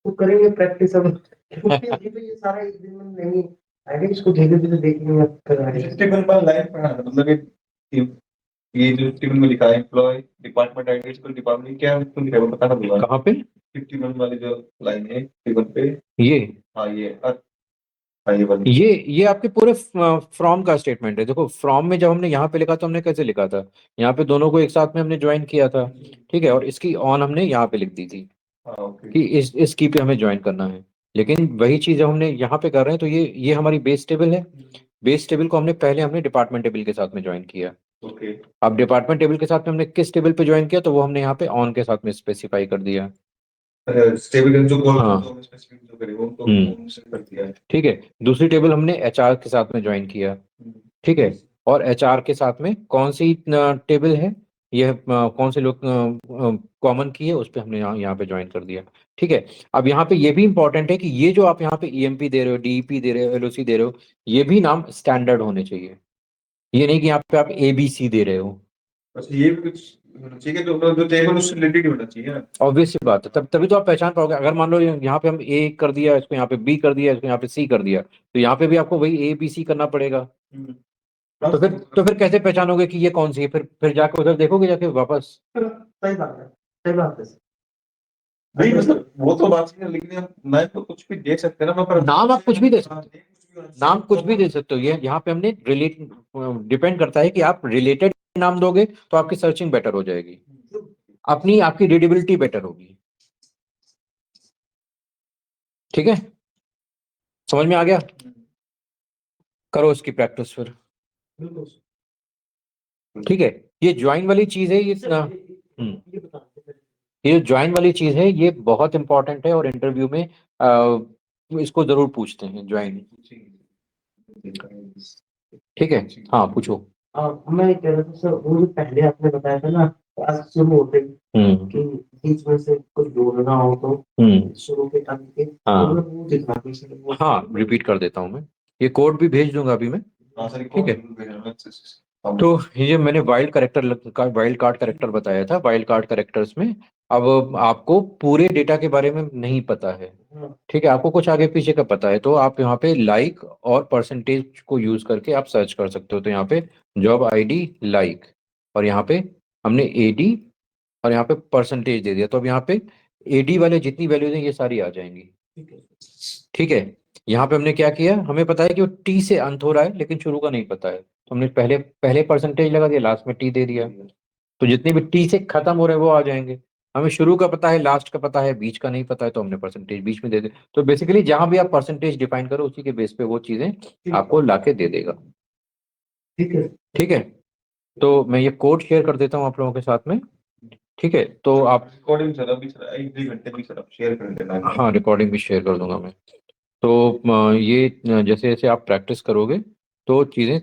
तो करेंगे प्रैक्टिस अब, क्योंकि अभी तो ये सारा एक दिन में नहीं आएगा, इसको धीरे धीरे देखेंगे कराएंगे। टेबल पर लाइन पढ़ा मतलब ये जो टेबल में लिखा है एम्प्लॉय डिपार्टमेंट आईडी इसको डिपार्टमेंट क्या है उसको लिखा है बताना भूला। कहाँ पे 51 वाली जो लाइन है टेबल पे, ये हाँ ये वाली ये आपके पूरे फ्रॉम का स्टेटमेंट है। देखो फ्रॉम में जब हमने यहाँ पे लिखा तो हमने कैसे लिखा था, यहाँ पे दोनों को एक साथ में हमने ज्वाइन किया था। ठीक है, और इसकी ऑन हमने यहाँ पे लिख दी थी हाँ ओके कि इस की पे हमें ज्वाइन करना है। लेकिन वही चीज जब हमने यहाँ पे कर रहे हैं तो ये हमारी बेस टेबल है। बेस टेबल को हमने डिपार्टमेंट टेबल के साथ में ज्वाइन किया। ओके अब डिपार्टमेंट टेबल के साथ में हमने किस टेबल पे ज्वाइन किया, तो वो हमने यहाँ पे ऑन के साथ में स्पेसिफाई कर दिया। स्टेबल जो कॉल हाँ। तो हम स्पेसिफिक जो करें वो तो हमने कर दिया है। ठीक है, दूसरी टेबल हमने एचआर के साथ में ज्वाइन किया। ठीक है, और एचआर के साथ में कौन सी टेबल है, यह कौन से लोग कॉमन की है, उस पे हमने यहाँ पे ज्वाइन कर दिया। ठीक है, अब यहाँ पे ये भी इंपॉर्टेंट है कि ये जो आप यहाँ पे ईएमपी दे रहे हो, डीईपी दे रहे हो, एलओसी दे रहे हो, ये भी नाम स्टैंडर्ड होने चाहिए। ये नहीं कि यहाँ पे आप एबीसी दे रहे हो। बस ये भी कुछ होना चाहिए कि जो टेबल उससे रिलेटेड होना चाहिए ना। ऑब्वियस सी बात है, तभी तो आप पहचान पाओगे। अगर मान लो यहाँ पे हम ए कर दिया, इसको यहाँ पे बी कर दिया, इसको यहाँ पे सी कर दिया, तो यहाँ पे भी आपको वही ए बी सी करना पड़ेगा। तो फिर कैसे पहचानोगे कि ये कौन सी है? फिर जाके उधर देखोगे जाके वापस। सही बात है, सही बात है। नहीं मतलब वो तो बात है लेकिन हम मैं तो कुछ भी दे सकते हैं ना, मैं पर नाम आप कुछ भी दे सकते हो, नाम कुछ भी दे सकते हो। ये यहाँ पे हमने रिलेट डिपेंड करता है कि आप रिलेटेड नाम दोगे तो आपकी सर्चिंग बेटर हो जाएगी, आपकी रीडेबिलिटी बेटर होगी। ठीक है, समझ में आ गया? करो इसकी प्रैक्टिस फिर। ठीक है, ये ज्वाइन वाली चीज है, ये ज्वाइन वाली चीज है, ये बहुत इंपॉर्टेंट है और इंटरव्यू में इसको जरूर पूछते हैं, ज्वाइन। ठीक है, हाँ पूछो। मैं कह रहा था सर, वो जो पहले आपने बताया था ना क्लास शुरू होते ही कि बीच में से कुछ जोड़ना हो तो शुरू के टाइम के हाँ। मतलब वो दिखा दीजिए वो। हाँ, रिपीट कर देता हूँ मैं, ये कोड भी भेज दूंगा अभी मैं। हाँ सर ठीक है, तो ये मैंने वाइल्ड कार्ड करेक्टर बताया था। वाइल्ड कार्ड करेक्टर्स में अब आपको पूरे डेटा के बारे में नहीं पता है। ठीक है, आपको कुछ आगे पीछे का पता है, तो आप यहाँ पे लाइक और परसेंटेज को यूज करके आप सर्च कर सकते हो। तो यहाँ पे जॉब आईडी लाइक, और यहाँ पे हमने एडी और यहाँ पे परसेंटेज दे दिया, तो अब यहाँ पे एडी वाले जितनी वैल्यूज हैं ये सारी आ जाएंगी। ठीक है, यहाँ पे हमने क्या किया, हमें पता है कि वो टी से अंत हो रहा है लेकिन शुरू का नहीं पता है, तो हमने पहले पहले परसेंटेज लगा दिया, लास्ट में टी दे दिया, तो जितने भी टी से खत्म हो रहे हैं वो आ जाएंगे। हमें शुरू का पता है, लास्ट का पता है, बीच का नहीं पता है, तो हमने परसेंटेज बीच में दे दिया। तो बेसिकली जहां भी आप परसेंटेज डिफाइन करो उसी के बेस पे वो चीजें आपको लाके दे देगा। ठीक है, ठीक है, तो मैं ये कोड शेयर कर देता हूँ आप लोगों के साथ में। ठीक है, तो आप रिकॉर्डिंग सर अभी सर 1-2 घंटे में सर आप शेयर कर देना। हाँ, रिकॉर्डिंग भी शेयर कर दूंगा मैं। तो ये जैसे जैसे आप प्रैक्टिस करोगे तो चीज़ें